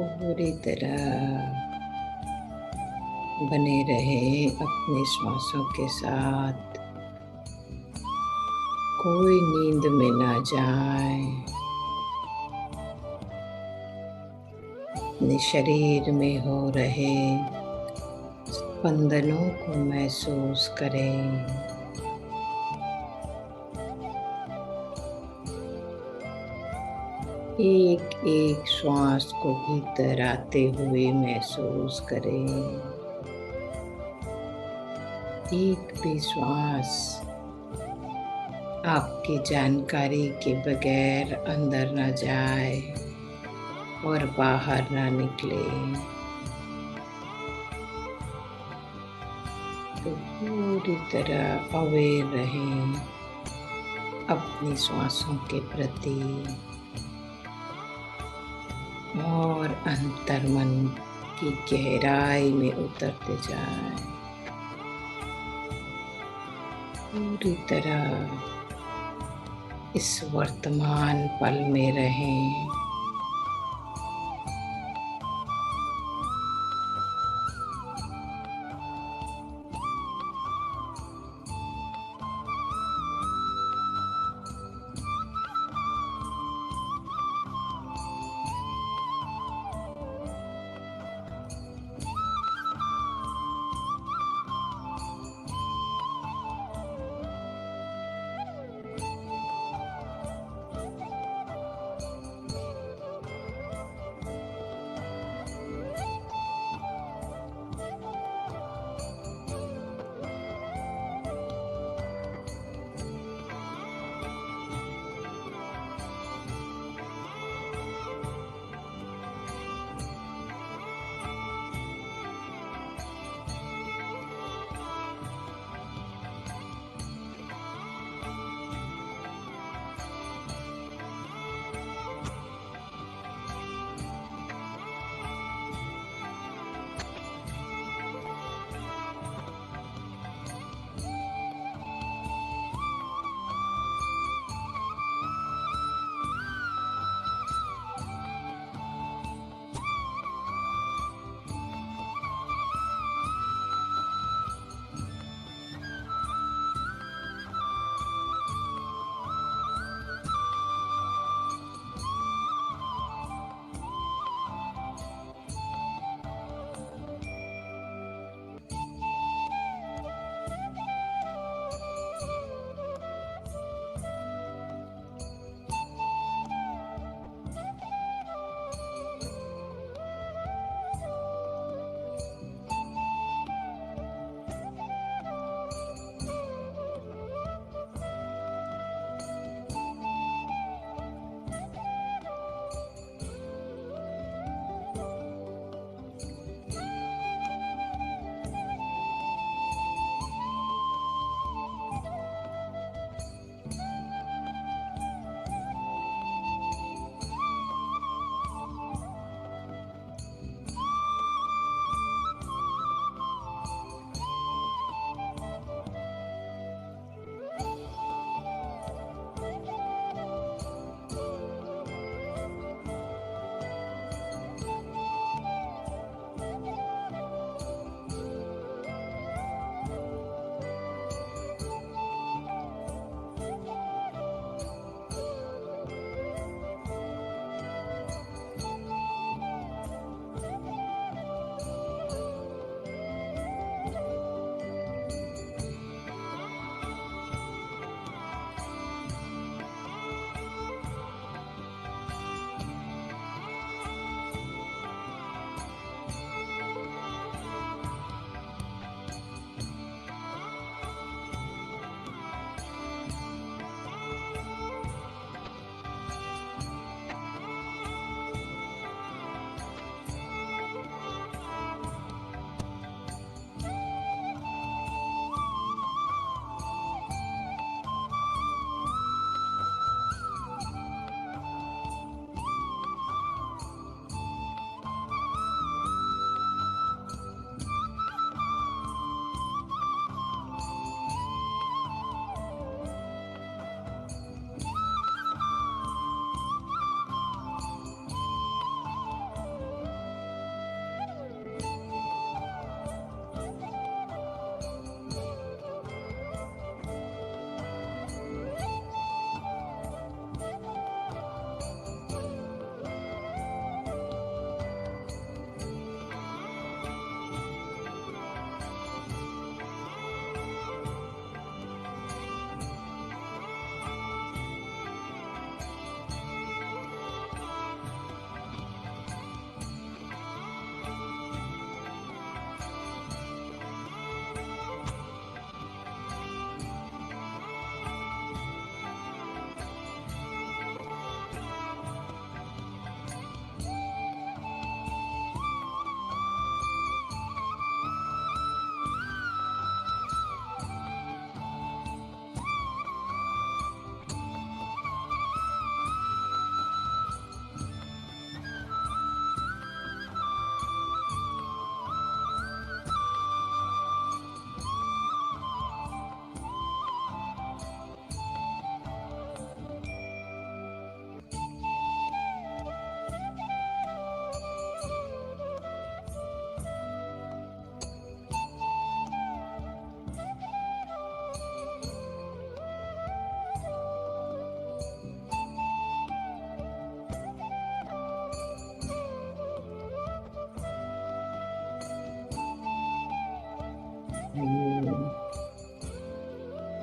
पूरी तरह बने रहे अपने श्वासों के साथ। कोई नींद में ना जाए। अपने शरीर में हो रहे स्पंदनों को महसूस करें। एक एक श्वास को भीतर आते हुए महसूस करें। एक भी श्वास आपकी जानकारी के बगैर अंदर न जाए और बाहर ना निकले। तो पूरी तरह अवेयर रहें अपनी श्वासों के प्रति और अंतर्मन की गहराई में उतरते जाएं। पूरी तरह इस वर्तमान पल में रहें।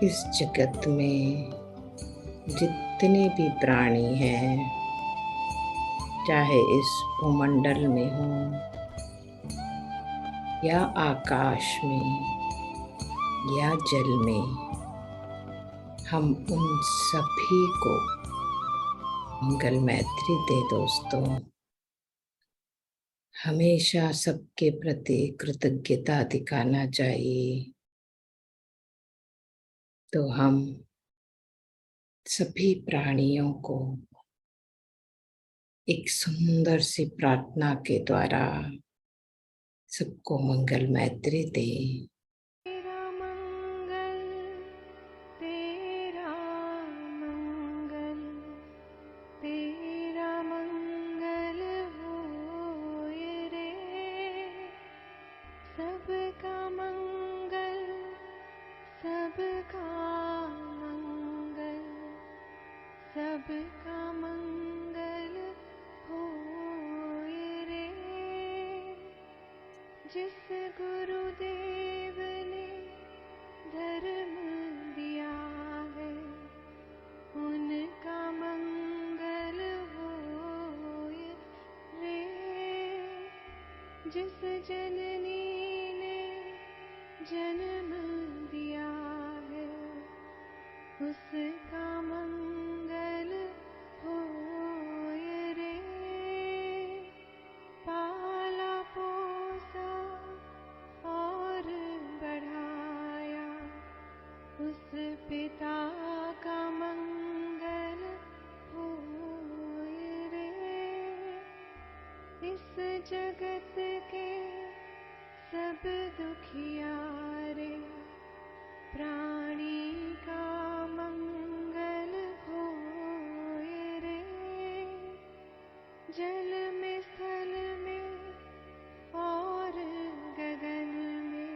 इस जगत में जितने भी प्राणी हैं, चाहे इस भूमंडल में हो या आकाश में या जल में, हम उन सभी को मंगल मैत्री दे दोस्तों। हमेशा सबके प्रति कृतज्ञता दिखाना चाहिए। तो हम सभी प्राणियों को एक सुंदर सी प्रार्थना के द्वारा सबको मंगल मैत्री दें। तेरा मंगल, तेरा मंगल, तेरा मंगल होए रे। सबका मंगल, सबका मंगल, सबका मंगल होए रे। जिस गुरुदेव ने धर्म दिया है, उनका मंगल होए रे। जिस जननी ने जन्म दिया है, उसका मंगल होए रे। पाला पोसा और बढ़ाया, उस पिता का मंगल होए रे। इस जगत के सब दुखियारे प्राणी का मंगल होए रे। जल में, स्थल में और गगन में,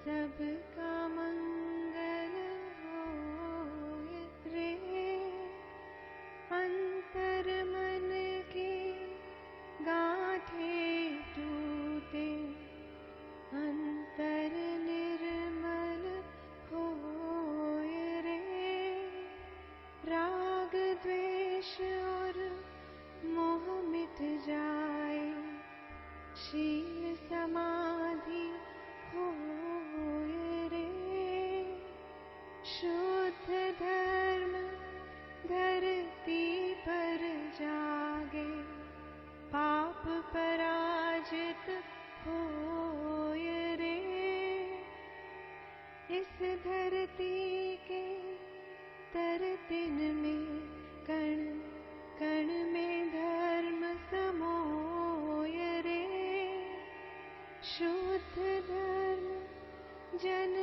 सबका मंगल होए रे। अंतर मन की गांठें टूटे, अंतर निर्मल होए रे। राग द्वेष और मोह मिट जाए, शील समाधि होए रे। शुद्ध धर्म धरती पर जागे, पाप पराजित होए रे। इस धरती के तरतिन में, कण कण में धर्म समोए रे। शुद्ध धर्म जन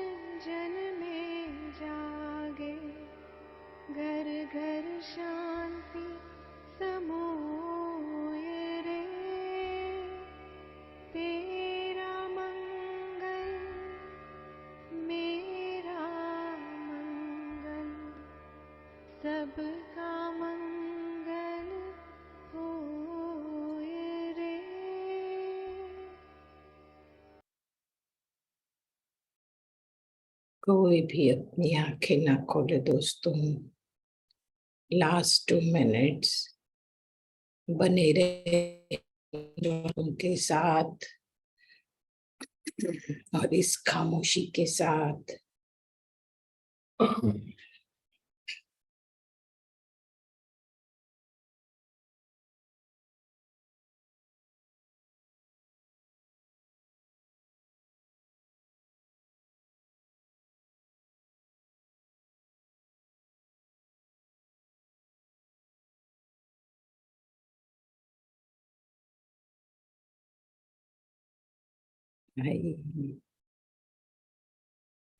जन में जागे, घर घर शांति समोए रे। तेरा मंगल, मेरा मंगल, सबका मंगल होए रे। कोई भी अपनी आंखें ना खोले दोस्तों। लास्ट 2 मिनट्स बने रहे उनके साथ और इस खामोशी के साथ।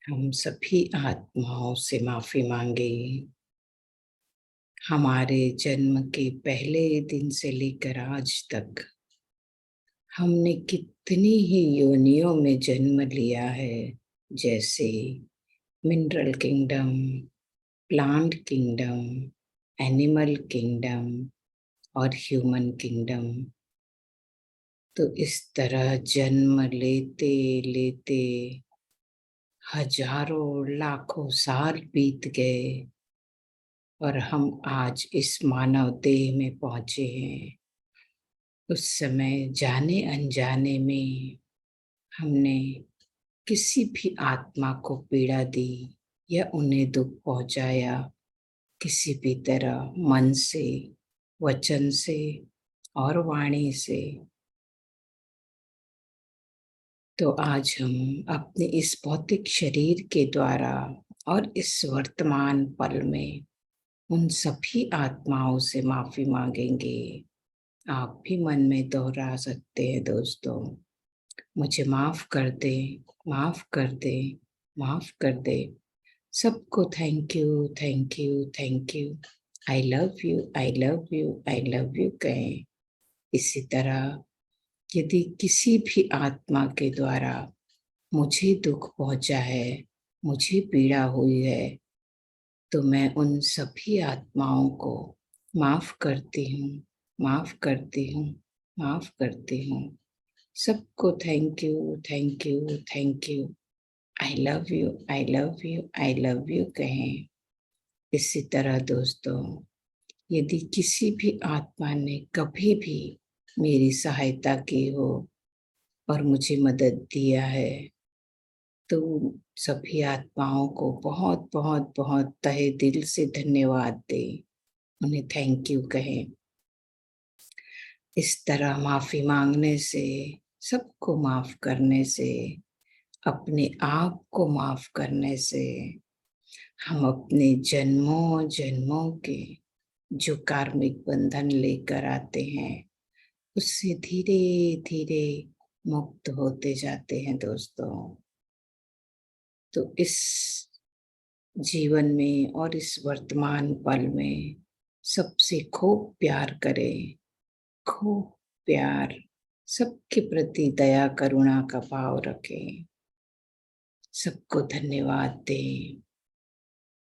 हम सभी आत्माओं से माफी मांगे। हमारे जन्म के पहले दिन से लेकर आज तक हमने कितनी ही योनियों में जन्म लिया है, जैसे mineral kingdom, plant kingdom, animal kingdom और ह्यूमन किंगडम। तो इस तरह जन्म लेते लेते हजारों लाखों साल बीत गए और हम आज इस मानव देह में पहुंचे हैं। उस समय जाने अनजाने में हमने किसी भी आत्मा को पीड़ा दी या उन्हें दुख पहुंचाया, किसी भी तरह मन से, वचन से और वाणी से। तो आज हम अपने इस भौतिक शरीर के द्वारा और इस वर्तमान पल में उन सभी आत्माओं से माफी मांगेंगे। आप भी मन में दोहरा सकते हैं दोस्तों, मुझे माफ कर दे, माफ कर दे, माफ कर दे। सबको thank you, thank you, thank you, I love you, I love you, I love you कहें। इसी तरह यदि किसी भी आत्मा के द्वारा मुझे दुख पहुंचा है, मुझे पीड़ा हुई है, तो मैं उन सभी आत्माओं को माफ करती हूँ, माफ करती हूँ, माफ करती हूँ। सबको thank you, thank you, thank you, I love you, I love you, I love you कहें। इसी तरह दोस्तों, यदि किसी भी आत्मा ने कभी भी मेरी सहायता की हो और मुझे मदद दिया है, तो सभी आत्माओं को बहुत बहुत बहुत तहे दिल से धन्यवाद दें, उन्हें थैंक यू कहें। इस तरह माफी मांगने से, सबको माफ करने से, अपने आप को माफ करने से हम अपने जन्मों जन्मों के जो कार्मिक बंधन लेकर आते हैं उससे धीरे धीरे मुक्त होते जाते हैं दोस्तों। तो इस जीवन में और इस वर्तमान पल में सबसे खूब प्यार करें, खूब प्यार, सबके प्रति दया करुणा का भाव रखें, सबको धन्यवाद दें।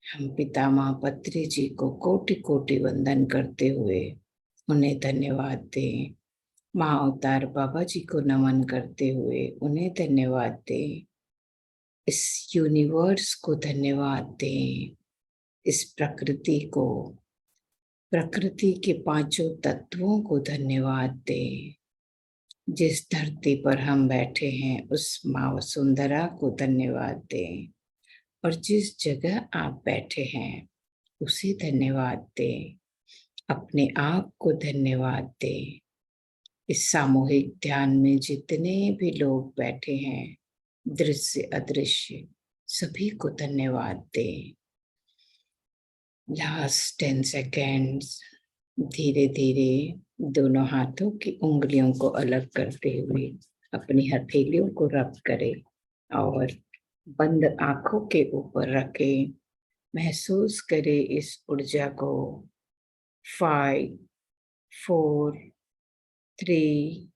हम पितामह पत्री जी को कोटि कोटि वंदन करते हुए उन्हें धन्यवाद दें। माँ अवतार बाबा जी को नमन करते हुए उन्हें धन्यवाद दें। इस यूनिवर्स को धन्यवाद दें, इस प्रकृति को, प्रकृति के पांचों तत्वों को धन्यवाद दें। जिस धरती पर हम बैठे हैं उस माँ वसुंधरा को धन्यवाद दें और जिस जगह आप बैठे हैं उसे धन्यवाद दें। अपने आप को धन्यवाद दें। इस सामूहिक ध्यान में जितने भी लोग बैठे हैं, दृश्य अदृश्य, सभी को धन्यवाद दें। लास्ट 10 सेकेंड्स धीरे धीरे दोनों हाथों की उंगलियों को अलग करते हुए अपनी हथेलियों को रब करें और बंद आंखों के ऊपर रखें। महसूस करें इस ऊर्जा को। 5 4 3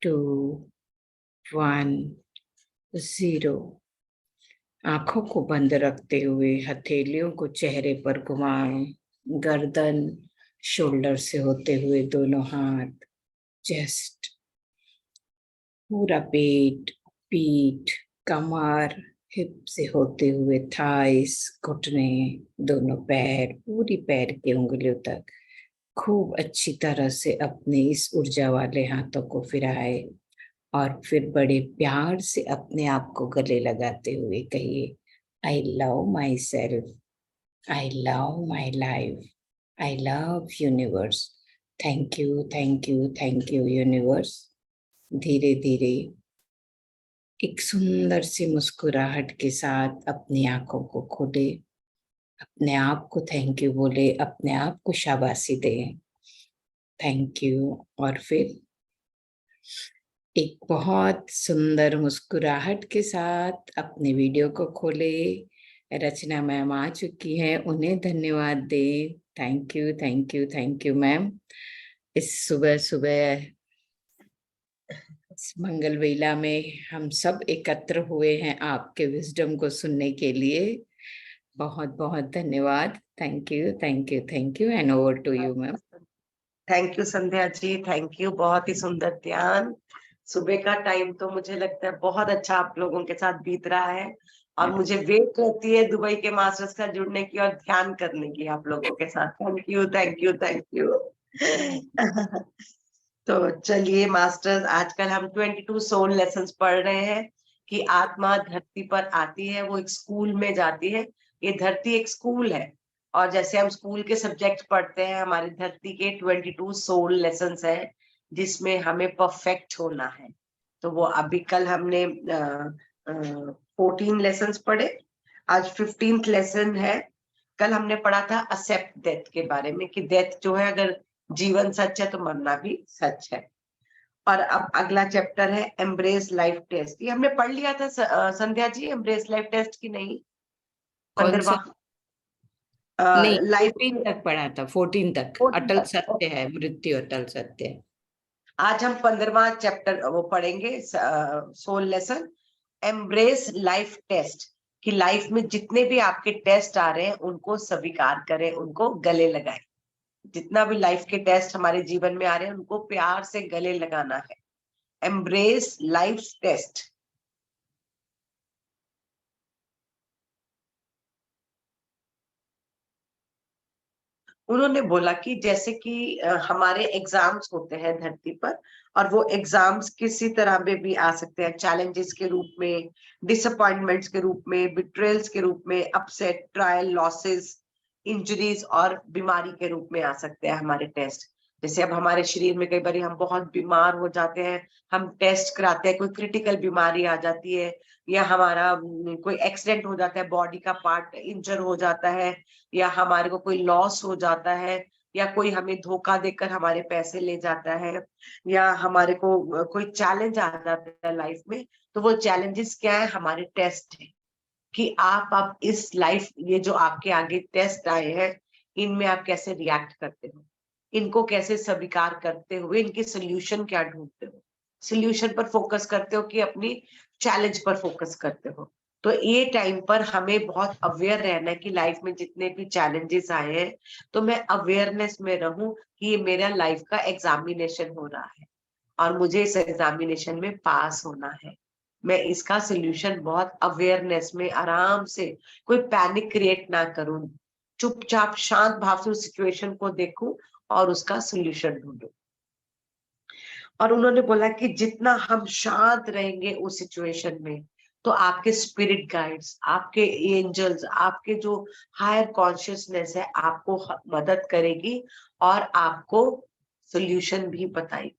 2 1 0। आंखों को बंद रखते हुए हथेलियों को चेहरे पर घुमाएं। गर्दन शोल्डर से होते हुए दोनों हाथ, चेस्ट, पूरा पेट, पीठ, कमर, हिप से होते हुए थाइस, घुटने, दोनों पैर, पूरी पैर की उंगलियों तक खूब अच्छी तरह से अपने इस ऊर्जा वाले हाथों को फिराए और फिर बड़े प्यार से अपने आप को गले लगाते हुए कहिए, I love my self, I love my life, I love universe. Thank you, thank you, thank you universe. धीरे धीरे एक सुंदर सी मुस्कुराहट के साथ अपनी आंखों को खोले, अपने आप को थैंक यू बोले, अपने आप को शाबाशी दें, थैंक यू। और फिर एक बहुत सुंदर मुस्कुराहट के साथ अपने वीडियो को खोले। रचना मैम आ चुकी हैं, उन्हें धन्यवाद दें। Thank you, thank you, thank you ma'am. इस सुबह सुबह इस मंगल वेला में हम सब एकत्र हुए हैं आपके विजडम को सुनने के लिए। बहुत बहुत धन्यवाद। Thank you, thank you, thank you and over to you ma'am. Thank you Sandhya ji, thank you. बहुत ही सुंदर ध्यान। सुबह का टाइम तो मुझे लगता है बहुत अच्छा आप लोगों के साथ बीत रहा है और मुझे वेट रहती है दुबई के मास्टर्स का जुड़ने की और ध्यान करने की आप लोगों के साथ। Thank you, thank you, thank you. तो चलिए मास्टर्स, आजकल हम 22 सोल लेसन्स पढ़ रहे हैं कि आत्मा धरती पर आती है, वो एक स्कूल में जाती है। ये धरती एक स्कूल है, और जैसे हम स्कूल के सब्जेक्ट पढ़ते हैं, हमारी धरती के 22 सोल लेसन्स है जिसमें हमें परफेक्ट होना है। तो वो अभी कल हमने 14 लेसन्स पढ़े, आज 15th लेसन है। कल हमने पढ़ा था एक्सेप्ट डेथ के बारे में, कि डेथ जो है, अगर जीवन सच है तो मरना भी सच है। और अब अगला चैप्टर है एम्ब्रेस लाइफ टेस्ट। ये हमने पढ़ लिया था Sandhya ji, embrace life test की नहीं? कौन सा? 15वां नहीं, लाइफ। 14 तक पढ़ा था, 14 तक। 14 अटल तक। सत्य है, मृत्यु अटल सत्य है। आज हम 15वां चैप्टर वो पढ़ेंगे, soul lesson, embrace life test. कि लाइफ में जितने भी आपके टेस्ट आ रहे हैं उनको स्वीकार करें, उनको गले लगाएं। जितना भी लाइफ के टेस्ट हमारे जीवन में आ रहे हैं उनको प्यार से गले लगाना है। Embrace life test. उन्होंने बोला कि जैसे कि हमारे एग्जाम्स होते हैं धरती पर, और वो एग्जाम्स किसी तरह में भी आ सकते हैं, चैलेंजेस के रूप में, डिसअपॉइंटमेंट्स के रूप में, बिट्रेल्स के रूप में, अपसेट, ट्रायल, लॉसेस, इंजरीज और बीमारी के रूप में आ सकते हैं हमारे टेस्ट। जैसे अब हमारे शरीर में कई बार हम बहुत बीमार हो जाते हैं, हम टेस्ट कराते हैं, कोई क्रिटिकल बीमारी आ जाती है, या हमारा कोई एक्सीडेंट हो जाता है, बॉडी का पार्ट इंजर हो जाता है, या हमारे को कोई लॉस हो जाता है, या कोई हमें धोखा देकर हमारे पैसे ले जाता है, या हमारे को कोई चैलेंज आ जाता है लाइफ में। तो वो चैलेंजेस क्या है? हमारे टेस्ट है कि आप इस लाइफ, ये जो आपके आगे टेस्ट आए हैं, इनमें आप कैसे रिएक्ट करते हो, इनको कैसे स्वीकार करते हुए इनके सोल्यूशन क्या ढूंढते हो, सोल्यूशन पर फोकस करते हो कि अपनी चैलेंज पर फोकस करते हो। तो ये टाइम पर हमें बहुत अवेयर रहना है कि लाइफ में जितने भी चैलेंजेस आए हैं, तो मैं अवेयरनेस में रहूं कि ये मेरा लाइफ का एग्जामिनेशन हो रहा है और मुझे इस एग्जामिनेशन में पास होना है। मैं इसका सोल्यूशन बहुत अवेयरनेस में आराम से, कोई पैनिक क्रिएट ना करूं, चुपचाप शांत भाव से उस सिचुएशन को देखूं और उसका सोल्यूशन ढूंढूं। और उन्होंने बोला कि जितना हम शांत रहेंगे उस सिचुएशन में, तो आपके स्पिरिट गाइड्स, आपके एंजल्स, आपके जो हायर कॉन्शियसनेस है, आपको मदद करेगी और आपको सोल्यूशन भी बताएगी।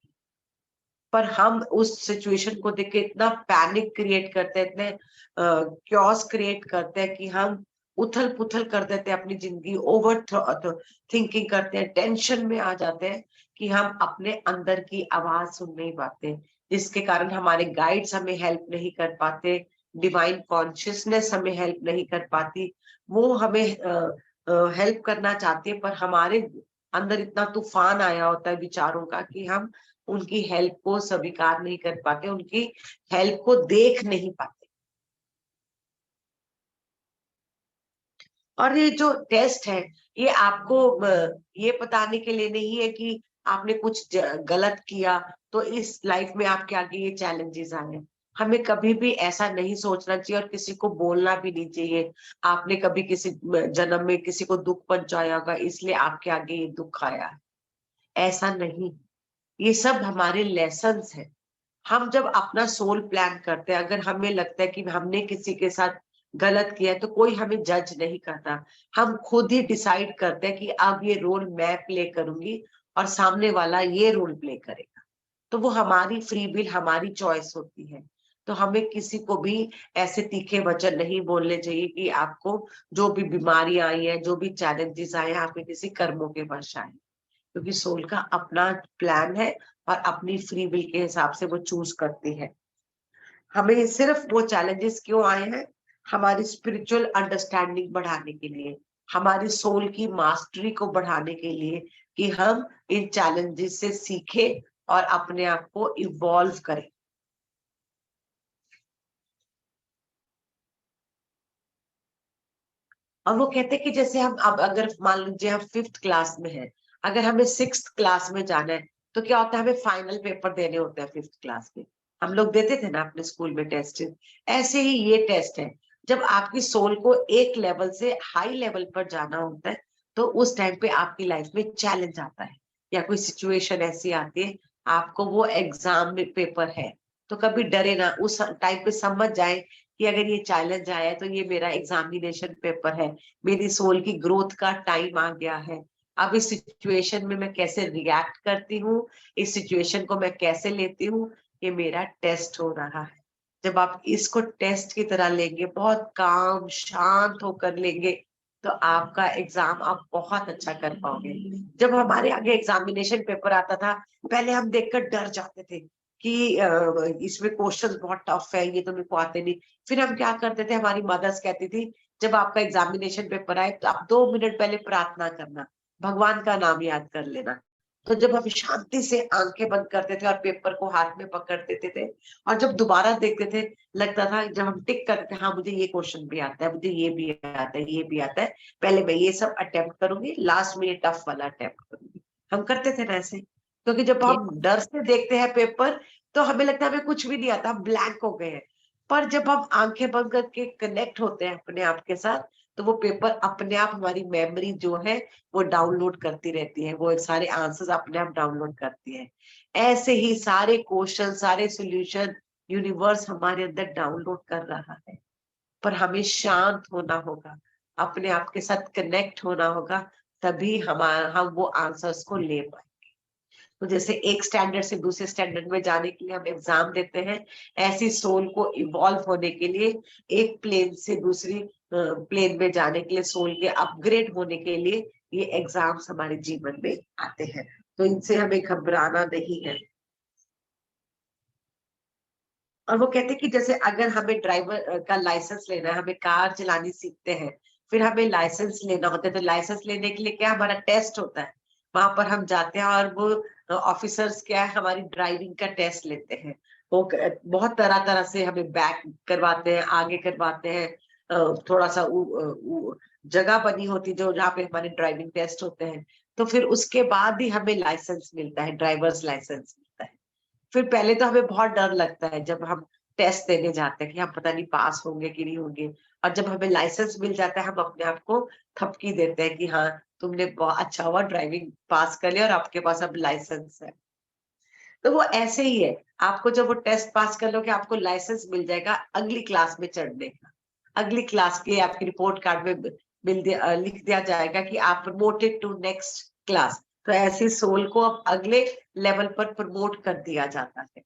पर हम उस सिचुएशन को देख के इतना पैनिक क्रिएट करते हैं, इतने क्योस क्रिएट करते हैं कि हम उथल पुथल कर देते हैं अपनी जिंदगी, ओवर थिंकिंग करते हैं, टेंशन में आ जाते हैं कि हम अपने अंदर की आवाज सुन नहीं पाते, जिसके कारण हमारे गाइड्स हमें हेल्प नहीं कर पाते, डिवाइन कॉन्शियसनेस हमें हेल्प नहीं कर पाती। वो हमें हेल्प करना चाहती है, पर हमारे अंदर इतना तूफान आया होता है विचारों का कि हम उनकी हेल्प को स्वीकार नहीं कर पाते, उनकी हेल्प को देख नहीं पाते। और ये जो टेस्ट है, ये आपको ये बताने के लिए नहीं है कि आपने कुछ गलत किया तो इस लाइफ में आपके आगे ये चैलेंजेस आए हैं। हमें कभी भी ऐसा नहीं सोचना चाहिए और किसी को बोलना भी नहीं चाहिए आपने कभी किसी जन्म में किसी को दुख पहुंचाया होगा इसलिए आपके आगे ये दुख आया है। ऐसा नहीं, ये सब हमारे लेसन्स हैं। हम जब अपना सोल प्लान करते हैं, अगर हमें लगता है कि हमने किसी के साथ गलत किया है, तो कोई हमें जज नहीं करता। हम खुद ही डिसाइड करते हैं कि अब ये रोल मैं प्ले करूंगी और सामने वाला ये रोल प्ले करेगा। तो वो हमारी फ्री विल, हमारी चॉइस होती है। तो हमें किसी को भी ऐसे तीखे वचन नहीं बोलने चाहिए कि आपको जो भी बीमारियां आई है, जो भी चैलेंजेस आए हैं, आपके किसी कर्मों के वश आए, क्योंकि सोल का अपना प्लान है और अपनी फ्री विल के हिसाब से वो चूज करती है। हमें सिर्फ वो चैलेंजेस क्यों आए हैं? हमारी स्पिरिचुअल अंडरस्टैंडिंग बढ़ाने के लिए, हमारी सोल की मास्टरी को बढ़ाने के लिए, कि हम इन चैलेंजेस से सीखें और अपने आप को इवॉल्व करें। और वो कहते हैं कि जैसे हम अब अगर मान लीजिए हम 5th क्लास में हैं, अगर हमें 6th क्लास में जाना है, तो क्या होता है, हमें फाइनल पेपर देने होते हैं 5th क्लास के। हम लोग देते थे ना अपने स्कूल में टेस्ट। ऐसे ही ये टेस्ट है, जब आपकी सोल को एक लेवल से हाई लेवल पर जाना होता है, तो उस टाइम पे आपकी लाइफ में चैलेंज आता है या कोई सिचुएशन ऐसी आती है, आपको वो एग्जाम में पेपर है, तो कभी डरे ना, उस टाइम पे समझ जाए कि अगर ये चैलेंज आया है तो ये मेरा एग्जामिनेशन पेपर है, मेरी सोल की ग्रोथ का टाइम आ गया है। अब इस सिचुएशन में मैं कैसे रिएक्ट करती हूँ, इस सिचुएशन को मैं कैसे लेती हूँ, ये मेरा टेस्ट हो रहा है। जब आप इसको टेस्ट की तरह लेंगे, बहुत काम शांत होकर लेंगे, तो आपका एग्जाम आप बहुत अच्छा कर पाओगे। जब हमारे आगे एग्जामिनेशन पेपर आता था, पहले हम देखकर डर जाते थे कि इसमें क्वेश्चंस बहुत टफ है, ये तो मेरे को आते नहीं। फिर हम क्या करते थे, हमारी मदर्स कहती थी, जब आपका एग्जामिनेशन पेपर आए तो आप 2 मिनट पहले प्रार्थना करना, भगवान का नाम याद कर लेना। तो जब हम शांति से आंखें बंद करते थे और पेपर को हाथ में पकड़ देते थे, और जब दोबारा देखते थे, लगता था जब हम टिक करते थे, हाँ मुझे ये क्वेश्चन भी आता है, मुझे ये भी आता है, ये भी आता है, पहले मैं ये सब अटेम्प्ट करूंगी, लास्ट में ये टफ वाला अटेम्प्ट करूंगी। हम करते थे ना ऐसे, क्योंकि जब ये हम डर से देखते हैं पेपर, तो हमें लगता है हमें कुछ भी नहीं आता, हम ब्लैंक हो गए हैं। पर जब हम आंखें बंद करके कनेक्ट होते हैं अपने आप के साथ, तो वो पेपर अपने आप हमारी मेमोरी जो है वो डाउनलोड करती रहती है, वो सारे आंसर्स अपने आप डाउनलोड करती है। ऐसे ही सारे क्वेश्चन, सारे सॉल्यूशन यूनिवर्स हमारे अंदर डाउनलोड कर रहा है। पर हमें शांत होना होगा, अपने आप के साथ कनेक्ट होना होगा, तभी हम वो आंसर्स को ले पाए। तो जैसे एक स्टैंडर्ड से दूसरे स्टैंडर्ड में जाने के लिए हम एग्जाम देते हैं, ऐसी सोल को इवॉल्व होने के लिए, एक प्लेन से दूसरी प्लेन में जाने के लिए, सोल के अपग्रेड होने के लिए ये एग्जाम्स हमारे जीवन में आते हैं। तो इनसे हमें घबराना नहीं है। और वो कहते हैं कि जैसे अगर हमें ड्राइवर का लाइसेंस लेना है, हमें कार चलानी सीखते हैं, फिर हमें लाइसेंस लेना होता है, तो लाइसेंस लेने के लिए क्या हमारा टेस्ट होता है, वहां पर हम जाते हैं और वो ऑफिसर्स क्या है हमारी ड्राइविंग का टेस्ट लेते हैं। वो बहुत तरह तरह से हमें बैक करवाते हैं, आगे करवाते हैं, थोड़ा सा जगह बनी होती है जो जहाँ पे हमारे ड्राइविंग टेस्ट होते हैं। तो फिर उसके बाद ही हमें लाइसेंस मिलता है, ड्राइवर्स लाइसेंस मिलता है। फिर पहले तो हमें बहुत डर लगता है जब हम टेस्ट देने जाते हैं कि हम पता नहीं पास होंगे कि नहीं होंगे, और जब हमें लाइसेंस मिल जाता है, हम अपने आप को थपकी देते हैं कि हाँ तुमने बहुत अच्छा हुआ, ड्राइविंग पास कर लिया और आपके पास अब लाइसेंस है। तो वो ऐसे ही है, आपको जब वो टेस्ट पास कर लोगे, आपको लाइसेंस मिल जाएगा अगली क्लास में चढ़ने का। अगली क्लास के आपकी रिपोर्ट कार्ड में लिख दिया जाएगा कि आप प्रमोटेड टू नेक्स्ट क्लास। तो ऐसे सोल को अब अगले लेवल पर प्रमोट कर दिया जाता है।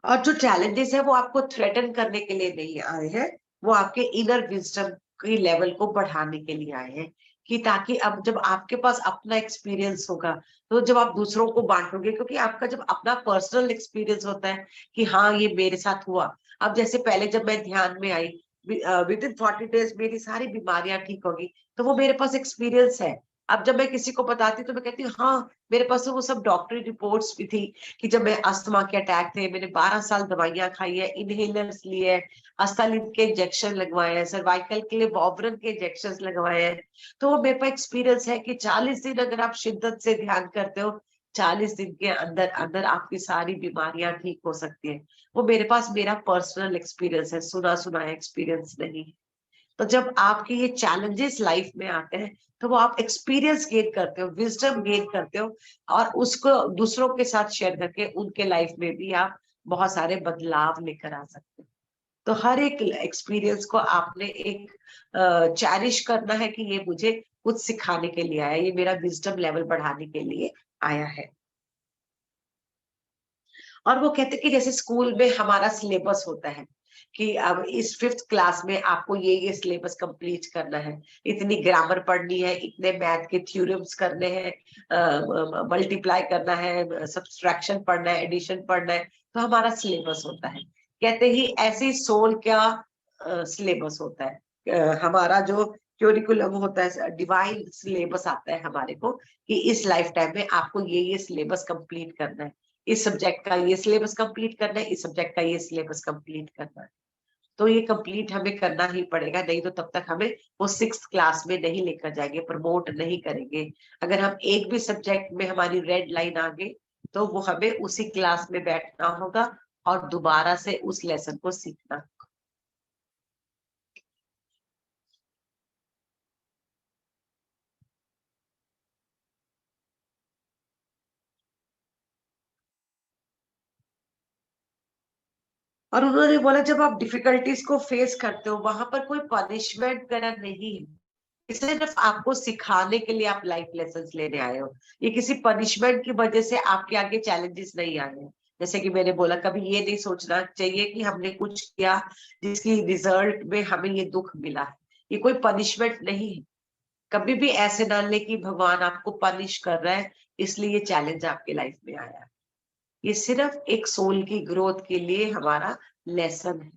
और जो चैलेंजेस है वो आपको थ्रेटन करने के लिए नहीं आए हैं, वो आपके इनर विजडम की लेवल को बढ़ाने के लिए आए हैं, कि ताकि अब जब आपके पास अपना एक्सपीरियंस होगा, तो जब आप दूसरों को बांटोगे, क्योंकि आपका जब अपना पर्सनल एक्सपीरियंस होता है कि हाँ ये मेरे साथ हुआ। अब जैसे पहले जब मैं ध्यान में आई, विद इन 40 डेज मेरी सारी बीमारियां ठीक होगी, तो वो मेरे पास एक्सपीरियंस है। अब जब मैं किसी को बताती तो मैं कहती हूँ हाँ मेरे पास तो वो सब डॉक्टरी रिपोर्ट्स भी थी, कि जब मैं अस्थमा के अटैक थे, मैंने 12 साल दवाइयां खाई है, इनहेलर्स लिए हैं, अस्थालिन के इंजेक्शन लगवाए हैं, सर्वाइकल के लिए वॉवरन के इंजेक्शन लगवाए हैं। तो वो मेरे पास एक्सपीरियंस है कि 40 दिन अगर आप शिद्दत से ध्यान करते हो, 40 दिन के अंदर अंदर आपकी सारी बीमारियां ठीक हो सकती है। वो मेरे पास मेरा पर्सनल एक्सपीरियंस है, सुना सुना एक्सपीरियंस नहीं है। तो जब आपके ये चैलेंजेस लाइफ में आते हैं, तो वो आप एक्सपीरियंस गेन करते हो, विजडम गेन करते हो, और उसको दूसरों के साथ शेयर करके उनके लाइफ में भी आप बहुत सारे बदलाव लेकर आ सकते हो। तो हर एक एक्सपीरियंस को आपने एक चैरिश करना है कि ये मुझे कुछ सिखाने के लिए आया, ये मेरा विजडम लेवल बढ़ाने के लिए आया है। और वो कहते हैं कि जैसे स्कूल में हमारा सिलेबस होता है कि अब इस 5th क्लास में आपको ये सिलेबस कंप्लीट करना है, इतनी ग्रामर पढ़नी है, इतने मैथ के थ्योरम्स करने हैं, मल्टीप्लाई करना है, सब्सट्रैक्शन पढ़ना है, एडिशन पढ़ना है। तो हमारा सिलेबस होता है। कहते ही ऐसे ही सोल क्या सिलेबस होता है, हमारा जो क्यूरिकुलम होता है, डिवाइन सिलेबस आता है हमारे को, कि इस लाइफ टाइम में आपको ये सिलेबस कंप्लीट करना है, इस सब्जेक्ट का ये सिलेबस कंप्लीट करना है, इस सब्जेक्ट का ये सिलेबस कंप्लीट करना है। तो ये कंप्लीट हमें करना ही पड़ेगा, नहीं तो तब तक हमें वो 6th क्लास में नहीं लेकर जाएंगे, प्रमोट नहीं करेंगे। अगर हम एक भी सब्जेक्ट में हमारी रेड लाइन आ गई, तो वो हमें उसी क्लास में बैठना होगा और दोबारा से उस लेसन को सीखना होगा। और उन्होंने बोला जब आप डिफिकल्टीज को फेस करते हो वहां पर कोई पनिशमेंट वगैरह नहीं है, सिर्फ आपको सिखाने के लिए आप लाइफ लेसन लेने आए हो। ये किसी पनिशमेंट की वजह से आपके आगे चैलेंजेस नहीं आए हैं। जैसे कि मैंने बोला, कभी ये नहीं सोचना चाहिए कि हमने कुछ किया जिसकी रिजल्ट में हमें ये दुख मिला है। ये कोई पनिशमेंट नहीं है। कभी भी ऐसे ना ले कि भगवान आपको पनिश कर रहा है इसलिए ये चैलेंज आपके लाइफ में आया है। ये सिर्फ एक सोल की ग्रोथ के लिए हमारा लेसन है।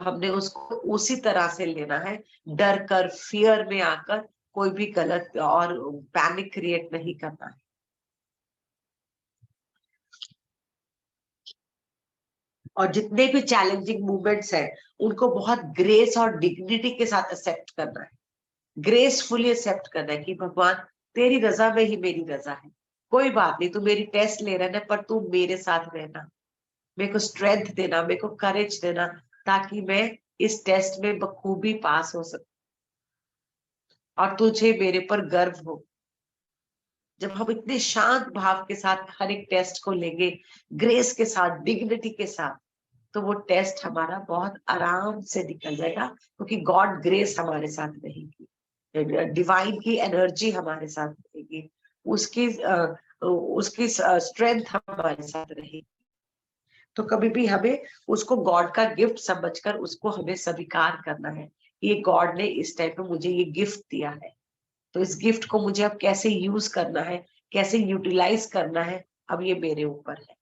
हमने उसको उसी तरह से लेना है, डर कर, फियर में आकर कोई भी गलत और पैनिक क्रिएट नहीं करना है। और जितने भी चैलेंजिंग मूवमेंट्स हैं उनको बहुत ग्रेस और डिग्निटी के साथ एक्सेप्ट करना है, ग्रेसफुली एक्सेप्ट करना है कि भगवान तेरी रजा में ही मेरी रजा है। कोई बात नहीं, तू मेरी टेस्ट ले रहा है पर तू मेरे साथ रहना, मेरे को स्ट्रेंथ देना, मेरे को करेज देना, ताकि मैं इस टेस्ट में बखूबी पास हो सकूं और तुझे मेरे पर गर्व हो। जब हम इतने शांत भाव के साथ हर एक टेस्ट को लेंगे, ग्रेस के साथ, डिग्निटी के साथ, तो वो टेस्ट हमारा बहुत आराम से निकल जाएगा, क्योंकि गॉड ग्रेस हमारे साथ रहेगी, डिवाइन की एनर्जी हमारे साथ रहेगी, उसकी उसकी स्ट्रेंथ हमारे साथ रहेगी। तो कभी भी हमें उसको गॉड का गिफ्ट समझकर उसको हमें स्वीकार करना है। ये गॉड ने इस टाइम पे मुझे ये गिफ्ट दिया है, तो इस गिफ्ट को मुझे अब कैसे यूज करना है, कैसे यूटिलाइज करना है, अब ये मेरे ऊपर है।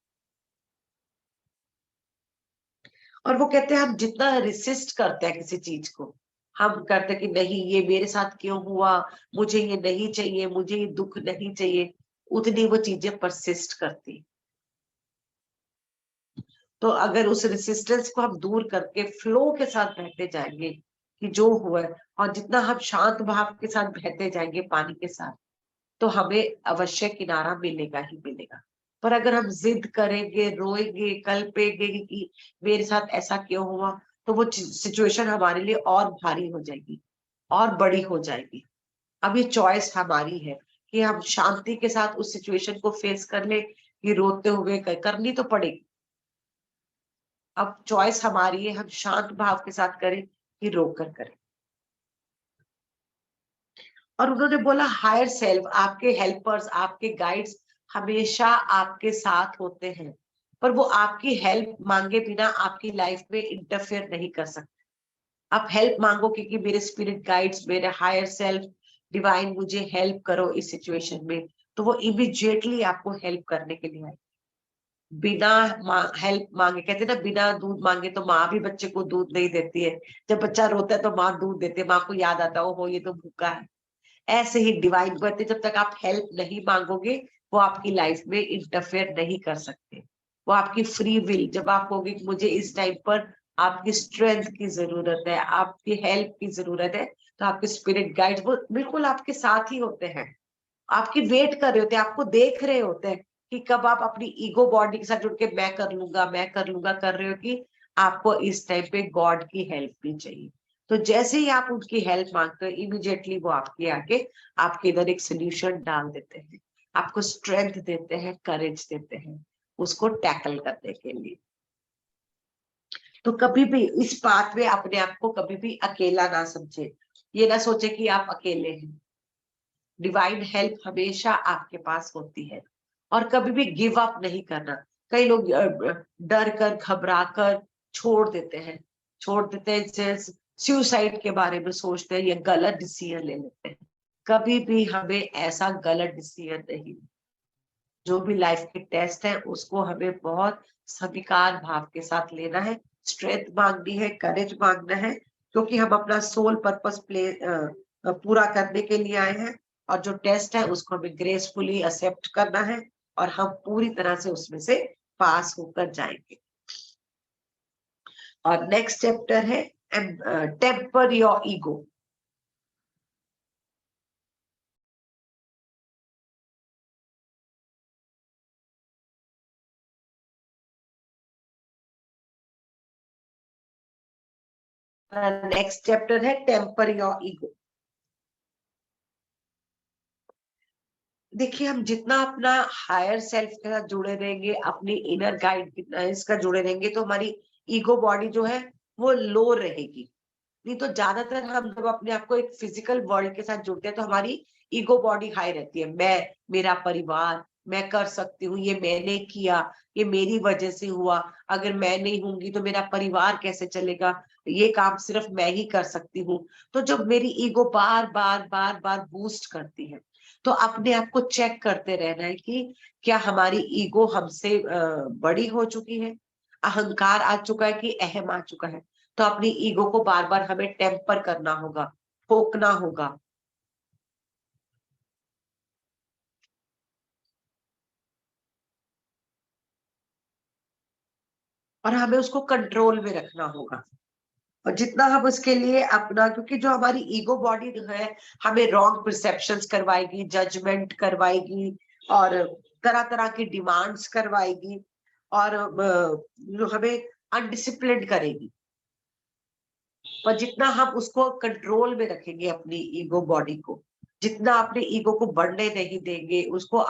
और वो कहते हैं हम जितना रिसिस्ट करते हैं किसी चीज को, हम करते हैं कि नहीं ये मेरे साथ क्यों हुआ, मुझे ये नहीं चाहिए, मुझे ये दुख नहीं चाहिए, उतनी वो चीजें परसिस्ट करती। तो अगर उस रेसिस्टेंस को हम दूर करके फ्लो के साथ बहते जाएंगे कि जो हुआ है, और जितना हम शांत भाव के साथ बहते जाएंगे पानी के साथ, तो हमें अवश्य किनारा मिलेगा ही मिलेगा। पर अगर हम जिद करेंगे, रोएंगे, कल्पेंगे कि मेरे साथ ऐसा क्यों हुआ, तो वो सिचुएशन हमारे लिए और भारी हो जाएगी और बड़ी हो जाएगी। अब ये चॉइस हमारी है कि हम शांति के साथ उस सिचुएशन को फेस कर ले, कि रोते हुए करनी तो पड़ेगी। अब चॉइस हमारी है, हम शांत भाव के साथ करें कि रोक कर करें। और उन्होंने बोला हायर सेल्फ, आपके हेल्पर्स, आपके गाइड्स हमेशा आपके साथ होते हैं, पर वो आपकी हेल्प मांगे बिना आपकी लाइफ में इंटरफेयर नहीं कर सकते। आप हेल्प मांगो कि मेरे स्पिरिट गाइड्स, मेरे हायर सेल्फ, डिवाइन मुझे हेल्प करो इस सिचुएशन में, तो वो इमीडिएटली आपको हेल्प करने के लिए आए। बिना हेल्प मांगे, कहते हैं ना बिना दूध मांगे तो माँ भी बच्चे को दूध नहीं देती है। जब बच्चा रोता है तो माँ दूध देती है, माँ को याद आता है ओहो ये तो भूखा है। ऐसे ही डिवाइन कहते जब तक आप हेल्प नहीं मांगोगे वो आपकी लाइफ में इंटरफेयर नहीं कर सकते। वो आपकी फ्री विल, जब आप कहोगे कि मुझे इस टाइम पर आपकी स्ट्रेंथ की जरूरत है, आपकी हेल्प की जरूरत है, तो आपके स्पिरिट गाइड वो बिल्कुल आपके साथ ही होते हैं, आपकी वेट कर रहे होते हैं, आपको देख रहे होते हैं कि कब आप अपनी ईगो बॉडी के साथ जुड़ के मैं कर लूंगा, मैं कर लूंगा कर रहे हो, कि आपको इस टाइम पे गॉड की हेल्प भी चाहिए। तो जैसे ही आप उनकी हेल्प मांगते हो, इमीडिएटली वो आपके आगे आपके इधर एक सोल्यूशन डाल देते हैं, आपको स्ट्रेंथ देते हैं, करेज देते हैं उसको टैकल करने के लिए। तो कभी भी इस बात में अपने आप को कभी भी अकेला ना समझे, ये ना सोचे कि आप अकेले हैं। डिवाइन हेल्प हमेशा आपके पास होती है। और कभी भी गिव अप नहीं करना। कई लोग डर कर, घबरा कर छोड़ देते हैं, सुसाइड के बारे में सोचते हैं या गलत डिसीजन ले लेते हैं। कभी भी हमें ऐसा गलत डिसीजन नहीं। जो भी लाइफ के टेस्ट है उसको हमें बहुत स्वीकार भाव के साथ लेना है, स्ट्रेंथ मांगनी है, करेज मांगना है, क्योंकि हम अपना सोल पर्पस पूरा करने के लिए आए हैं। और जो टेस्ट है उसको हमें ग्रेसफुली एक्सेप्ट करना है और हम पूरी तरह से उसमें से पास होकर जाएंगे। और नेक्स्ट चैप्टर है टेम्पर योर ईगो। हमारा नेक्स्ट चैप्टर है टेम्पर योर ईगो। देखिए, हम जितना अपना हायर सेल्फ के साथ जुड़े रहेंगे, अपनी इनर गाइडेंस का जुड़े रहेंगे, तो हमारी ईगो बॉडी जो है वो लो रहेगी। नहीं तो ज्यादातर हम जब अपने आप को एक फिजिकल वर्ल्ड के साथ जुड़ते हैं तो हमारी ईगो बॉडी हाई रहती है। मैं, मेरा परिवार, मैं कर सकती हूँ, ये मैंने किया, ये मेरी वजह से हुआ, अगर मैं नहीं होंगी तो मेरा परिवार कैसे चलेगा, ये काम सिर्फ मैं ही कर सकती हूँ। तो जब मेरी ईगो बार बार बार बार बूस्ट करती है, तो अपने आप को चेक करते रहना है कि क्या हमारी ईगो हमसे बड़ी हो चुकी है, अहंकार आ चुका है कि अहम आ चुका है। तो अपनी ईगो को बार बार हमें टेम्पर करना होगा, ठोकना होगा। और हमें उसको कंट्रोल में रखना होगा। और जितना हम उसके लिए अपना, क्योंकि जो हमारी ईगो बॉडी जो है हमें रॉन्ग परसेप्शंस करवाएगी, जजमेंट करवाएगी, और तरह तरह की डिमांड्स करवाएगी, और जो हमें अनडिसिप्लिन करेगी। पर जितना हम उसको कंट्रोल में रखेंगे, अपनी ईगो बॉडी को, जितना अपने ईगो को बढ़ने नहीं देंगे, उसको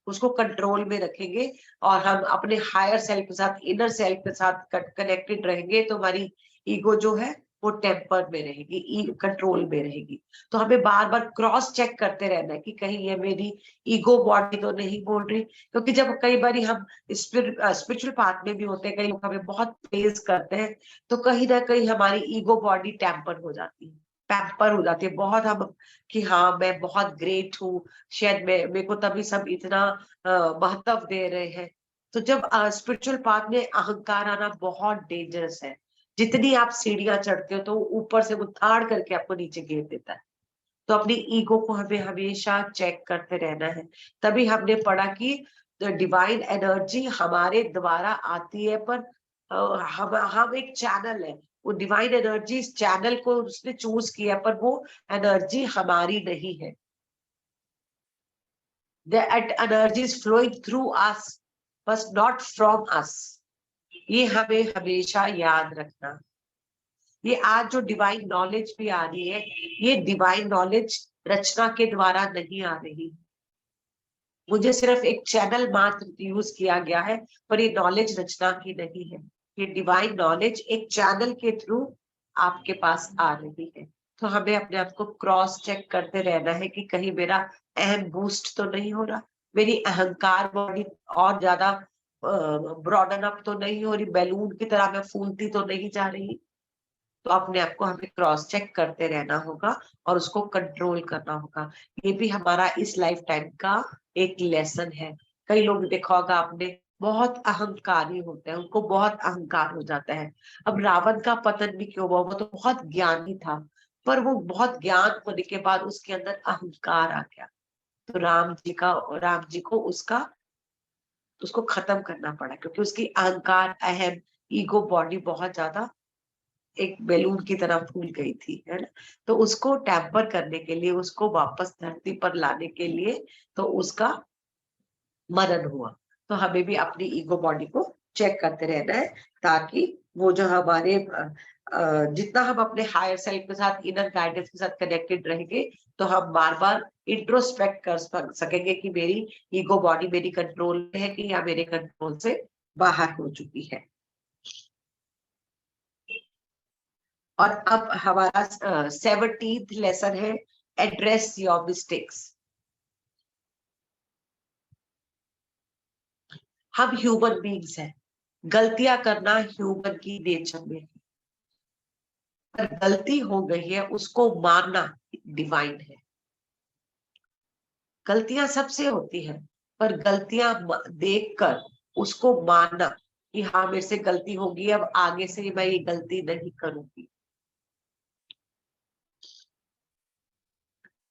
उसको कंट्रोल में रखेंगे, और हम अपने हायर सेल्फ के साथ, इनर सेल्फ के साथ कनेक्टेड रहेंगे, तो हमारी ईगो जो है वो टेम्पर में रहेगी, कंट्रोल में रहेगी। तो हमें बार बार क्रॉस चेक करते रहना है कि कहीं ये मेरी ईगो बॉडी तो नहीं बोल रही। क्योंकि जब कई बार हम स्पिरिचुअल पाथ में भी होते हैं, कई लोग हमें बहुत प्रेज करते हैं, तो कहीं ना कहीं हमारी ईगो बॉडी टेम्पर हो जाती है, पैम्पर हो जाती है बहुत। हम कि हाँ, मैं बहुत ग्रेट हूँ, शायद मैं, मेरे को तभी सब इतना महत्व दे रहे हैं। तो जब स्पिरिचुअल पाथ में अहंकार आना बहुत डेंजरस है। जितनी आप सीढ़ियां चढ़ते हो, तो ऊपर से उताड़ करके आपको नीचे गिर देता है। तो अपनी ईगो को हमें हमेशा चेक करते रहना है। तभी हमने पढ़ा कि डिवाइन एनर्जी हमारे द्वारा आती है, पर हम एक चैनल है। वो डिवाइन एनर्जी इस चैनल को उसने चूज किया, पर वो एनर्जी हमारी नहीं है। That energy is flowing through us, but not from us. ये हमें हमेशा याद रखना। ये आज जो डिवाइन नॉलेज भी आ रही है, ये डिवाइन नॉलेज रचना के द्वारा नहीं आ रही। मुझे सिर्फ एक चैनल मात्र यूज किया गया है, पर ये नॉलेज रचना की नहीं है। ये डिवाइन नॉलेज एक चैनल के थ्रू आपके पास आ रही है। तो हमें अपने आप को क्रॉस चेक करते रहना है कि कहीं मेरा अहम बूस्ट तो नहीं हो रहा, मेरी अहंकार बॉडी और ज्यादा ब्रॉडन अप तो नहीं हो रही, बैलून की तरह मैं फूलती तो नहीं जा रही। तो अपने आप को हमें क्रॉस चेक करते रहना होगा और उसको कंट्रोल करना होगा। ये भी हमारा इस लाइफ टाइम का एक लेसन है। कई लोग देखा होगा आपने, बहुत अहंकारी होते हैं, उनको बहुत अहंकार हो जाता है। अब रावण का पतन भी क्यों हुआ? वो तो बहुत ज्ञानी था, पर वो बहुत ज्ञान होने के बाद उसके अंदर अहंकार आ गया। तो राम जी को उसको खत्म करना पड़ा, क्योंकि उसकी अहंकार, अहम, ईगो बॉडी बहुत ज्यादा एक बैलून की तरह फूल गई थी, है ना। तो उसको टेम्पर करने के लिए, उसको वापस धरती पर लाने के लिए, तो उसका मरण हुआ। तो हमें भी अपनी ईगो बॉडी को चेक करते रहना है, ताकि वो जो हमारे जितना हम अपने हायर सेल्फ के साथ, इनर गाइडेंस के साथ कनेक्टेड रहेंगे, तो हम बार बार इंट्रोस्पेक्ट कर सकेंगे कि मेरी ईगो बॉडी मेरी कंट्रोल में है कि या मेरे कंट्रोल से बाहर हो चुकी है। और अब हमारा 17th लेसन है एड्रेस योर मिस्टेक्स। हम ह्यूमन बीइंग्स हैं, गलतियां करना ह्यूमन की नेचर में है। पर गलती हो गई है, उसको मानना डिवाइन है। गलतियां सबसे होती है, पर गलतियां देखकर उसको मानना कि हाँ, मेरे से गलती होगी, अब आगे से मैं ये गलती नहीं करूंगी।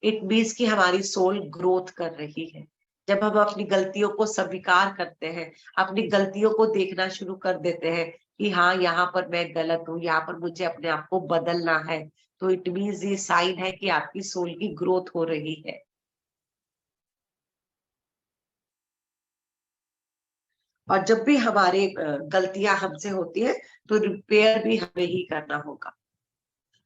इट मीन्स कि हमारी सोल ग्रोथ कर रही है। जब हम अपनी गलतियों को स्वीकार करते हैं, अपनी गलतियों को देखना शुरू कर देते हैं कि हाँ, यहाँ पर मैं गलत हूँ, यहाँ पर मुझे अपने आप को बदलना है, तो इट मीन्स ये साइन है कि आपकी सोल की ग्रोथ हो रही है। और जब भी हमारे गलतियां हमसे होती है, तो रिपेयर भी हमें ही करना होगा।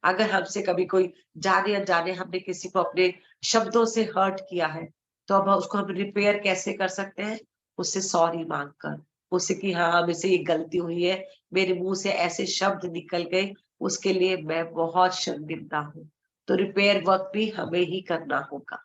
अगर हमसे कभी कोई जाने अनजाने हमने किसी को अपने शब्दों से हर्ट किया है, तो अब उसको हम रिपेयर कैसे कर सकते हैं? उससे सॉरी मांगकर, उससे कि हाँ मेरे से ये गलती हुई है, मेरे मुंह से ऐसे शब्द निकल गए, उसके लिए मैं बहुत शर्मिंदा हूँ। तो रिपेयर वर्क भी हमें ही करना होगा।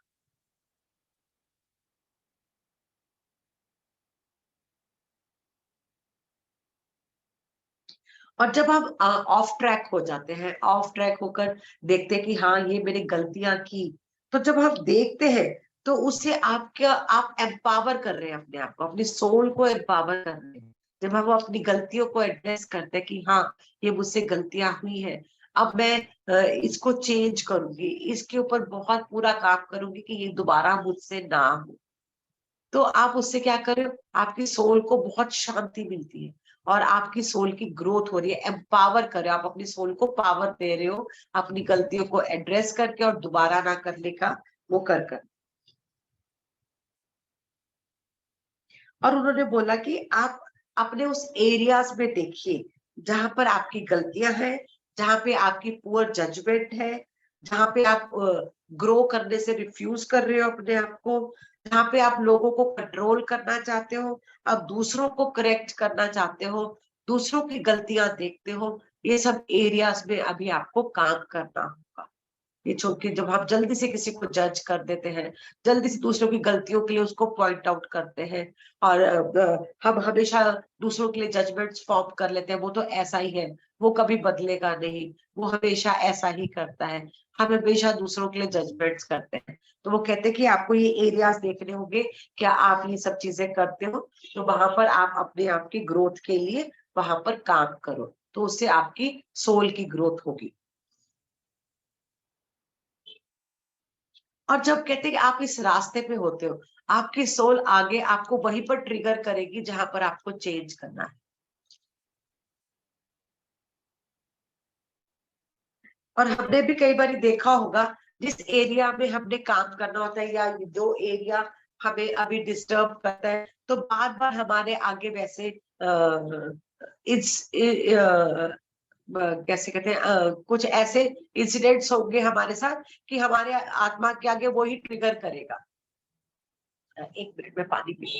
और जब हम ऑफ ट्रैक हो जाते हैं, ऑफ ट्रैक होकर देखते हैं कि हाँ ये मैंने गलतियां की, तो जब हम देखते हैं तो उससे आप एम्पावर कर रहे हैं अपने आप को, अपनी सोल को एम्पावर कर रहे हैं। जब हम अपनी गलतियों को एड्रेस करते हैं कि हाँ ये मुझसे गलतियां हुई है, अब मैं इसको चेंज करूंगी, इसके ऊपर बहुत पूरा काम करूंगी कि ये दोबारा मुझसे ना हो। तो आप उससे क्या कर रहे हो? आपकी सोल को बहुत शांति मिलती है और आपकी सोल की ग्रोथ हो रही है, एम्पावर कर रहे हो, आप अपनी सोल को पावर दे रहे हो अपनी गलतियों को एड्रेस करके और दोबारा ना करने का वो कर। और उन्होंने बोला कि आप अपने उस एरियाज में देखिए जहां पर आपकी गलतियां हैं, जहां पे आपकी पुअर जजमेंट है, जहां पे आप ग्रो करने से रिफ्यूज कर रहे हो अपने आप को, जहां पे आप लोगों को कंट्रोल करना चाहते हो, आप दूसरों को करेक्ट करना चाहते हो, दूसरों की गलतियां देखते हो, ये सब एरियाज में अभी आपको काम करना होगा। ये छोड़ के जब आप जल्दी से किसी को जज कर देते हैं, जल्दी से दूसरों की गलतियों के लिए उसको पॉइंट आउट करते हैं और हम हमेशा दूसरों के लिए जजमेंट्स फॉर्म कर लेते हैं, वो तो ऐसा ही है, वो कभी बदलेगा नहीं, वो हमेशा ऐसा ही करता है, हम हमेशा दूसरों के लिए जजमेंट्स करते हैं। तो वो कहते हैं कि आपको ये एरियाज देखने होंगे, क्या आप ये सब चीजें करते हो, तो वहां पर आप अपने आप की ग्रोथ के लिए वहां पर काम करो, तो उससे आपकी सोल की ग्रोथ होगी। और जब कहते हैं कि आप इस रास्ते पे होते हो, आपकी सोल आगे आपको वहीं पर ट्रिगर करेगी जहां पर आपको चेंज करना है। और हमने भी कई बार देखा होगा, जिस एरिया में हमने काम करना होता है या जो एरिया हमें अभी डिस्टर्ब करता है, तो बार बार हमारे आगे वैसे कैसे कहते हैं कुछ ऐसे इंसिडेंट्स होंगे हमारे साथ कि हमारे आत्मा के आगे वो ही ट्रिगर करेगा। एक मिनट में पानी पी।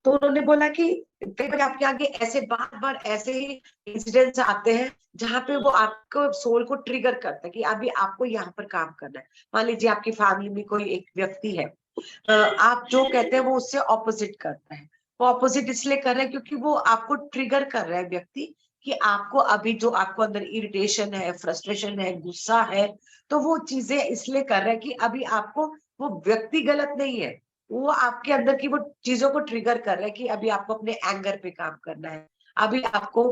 तो उन्होंने बोला कि कई बार आपके आगे ऐसे बार बार ऐसे ही इंसिडेंट्स आते हैं जहां पे वो आपको सोल को ट्रिगर करता है कि अभी आपको यहाँ पर काम करना है। मान लीजिए आपकी फैमिली में कोई एक व्यक्ति है, आप जो कहते हैं वो उससे ऑपोजिट करता है। वो ऑपोजिट इसलिए कर रहा है क्योंकि वो आपको ट्रिगर कर रहा है व्यक्ति, कि आपको अभी जो आपको अंदर इरिटेशन है, फ्रस्ट्रेशन है, गुस्सा है, तो वो चीजें इसलिए कर रहा है कि अभी आपको, वो व्यक्ति गलत नहीं है, वो आपके अंदर की वो चीजों को ट्रिगर कर रहा है कि अभी आपको अपने एंगर पे काम करना है, अभी आपको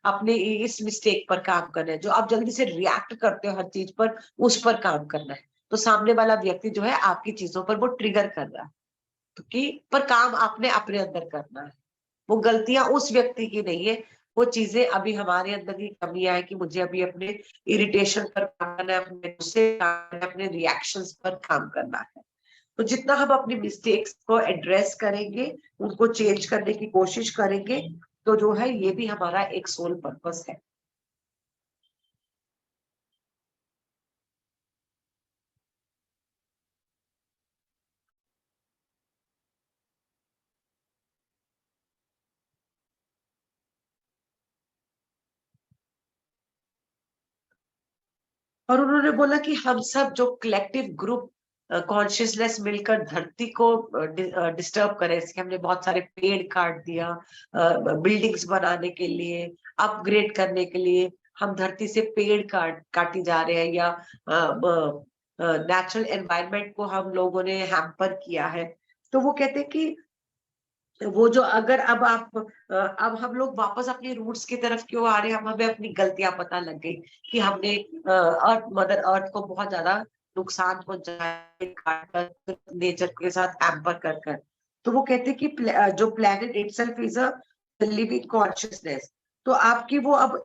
अपने इस मिस्टेक पर काम करना है, जो आप जल्दी से रिएक्ट करते हो हर चीज पर, उस पर काम करना है। तो सामने वाला व्यक्ति जो है आपकी चीजों पर वो ट्रिगर कर रहा है, तो कि पर काम आपने अपने अंदर करना है। वो गलतियां उस व्यक्ति की नहीं है, वो चीजें अभी हमारे अंदर की कमियां है कि मुझे अभी अपने इरिटेशन पर काम करना है, अपने गुस्से काम करना है, अपने रिएक्शंस पर काम करना है। तो जितना हम अपनी मिस्टेक्स को एड्रेस करेंगे, उनको चेंज करने की कोशिश करेंगे, तो जो है ये भी हमारा एक सोल पर्पस है। और उन्होंने बोला कि हम सब जो कलेक्टिव ग्रुप कॉन्शियसनेस मिलकर धरती को डिस्टर्ब करे, इसके हमने बहुत सारे पेड़ काट दिया बिल्डिंग्स बनाने के लिए, अपग्रेड करने के लिए, हम धरती से पेड़ काटी जा रहे हैं, या नेचुरल एनवायरनमेंट को हम लोगों ने हैम्पर किया है। तो वो कहते हैं कि वो जो अगर अब हम लोग वापस अपनी रूट्स की तरफ क्यों आ रहे हैं, हम हमें अपनी गलतियां पता लग गई कि हमने अर्थ, मदर अर्थ को बहुत ज्यादा नुकसान पहुंचाया नेचर के साथ हैम्पर कर कर। तो वो कहते हैं कि जो planet itself is a living consciousness, तो आपकी वो अब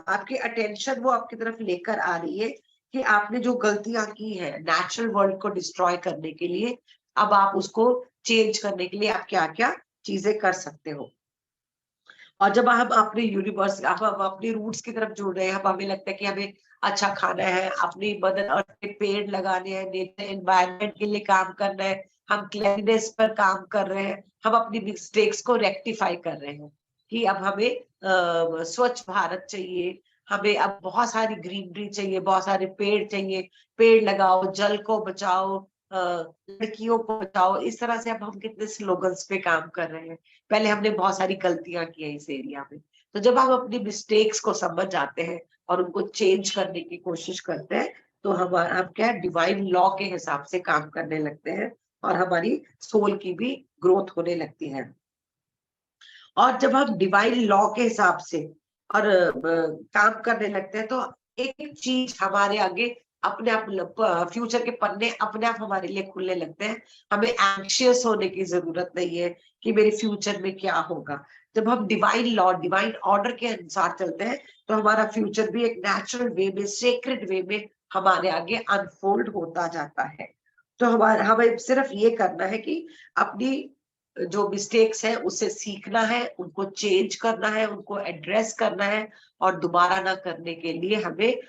आपकी अटेंशन वो आपकी तरफ लेकर आ रही है कि आपने जो गलतियां की है नेचुरल वर्ल्ड को डिस्ट्रॉय करने के लिए, अब आप उसको चेंज करने के लिए आप क्या क्या चीजें कर सकते हो। और जब हम अपने यूनिवर्स हम अपने रूट्स की तरफ जुड़ रहे हैं, अब हमें लगता है कि हमें अच्छा खाना है, अपनी मदर अर्थ पे पेड़ लगाने हैं, नेचर एनवायरनमेंट के लिए काम करना है, हम क्लीननेस पर काम कर रहे हैं, हम अपनी मिस्टेक्स को रेक्टिफाई कर रहे हैं कि अब हमें स्वच्छ भारत चाहिए, हमें अब बहुत सारी ग्रीनरी चाहिए, बहुत सारे पेड़ चाहिए, पेड़ लगाओ, जल को बचाओ, लड़कियों को बचाओ। इस तरह से अब हम कितने स्लोगन्स पे काम कर रहे हैं। पहले हमने बहुत सारी गलतियां की है इस एरिया में। तो जब हम अपनी मिस्टेक्स को समझ जाते हैं और उनको चेंज करने की कोशिश करते हैं, तो हम क्या डिवाइन लॉ के हिसाब से काम करने लगते हैं और हमारी सोल की भी ग्रोथ होने लगती है। और जब हम डिवाइन लॉ के हिसाब से और काम करने लगते हैं, तो एक एक चीज हमारे आगे अपने आप फ्यूचर के पन्ने अपने आप हमारे लिए खुलने लगते हैं। हमें एंग्शियस होने की जरूरत नहीं है कि मेरे फ्यूचर में क्या होगा। जब हम डिवाइन लॉ डिवाइन ऑर्डर के अनुसार चलते हैं, तो हमारा फ्यूचर भी एक नेचुरल वे में सेक्रेड वे में हमारे आगे अनफोल्ड होता जाता है। तो हमारा हमें सिर्फ ये करना है कि अपनी जो मिस्टेक्स है उससे सीखना है, उनको चेंज करना है, उनको एड्रेस करना है और दोबारा ना करने के लिए हमें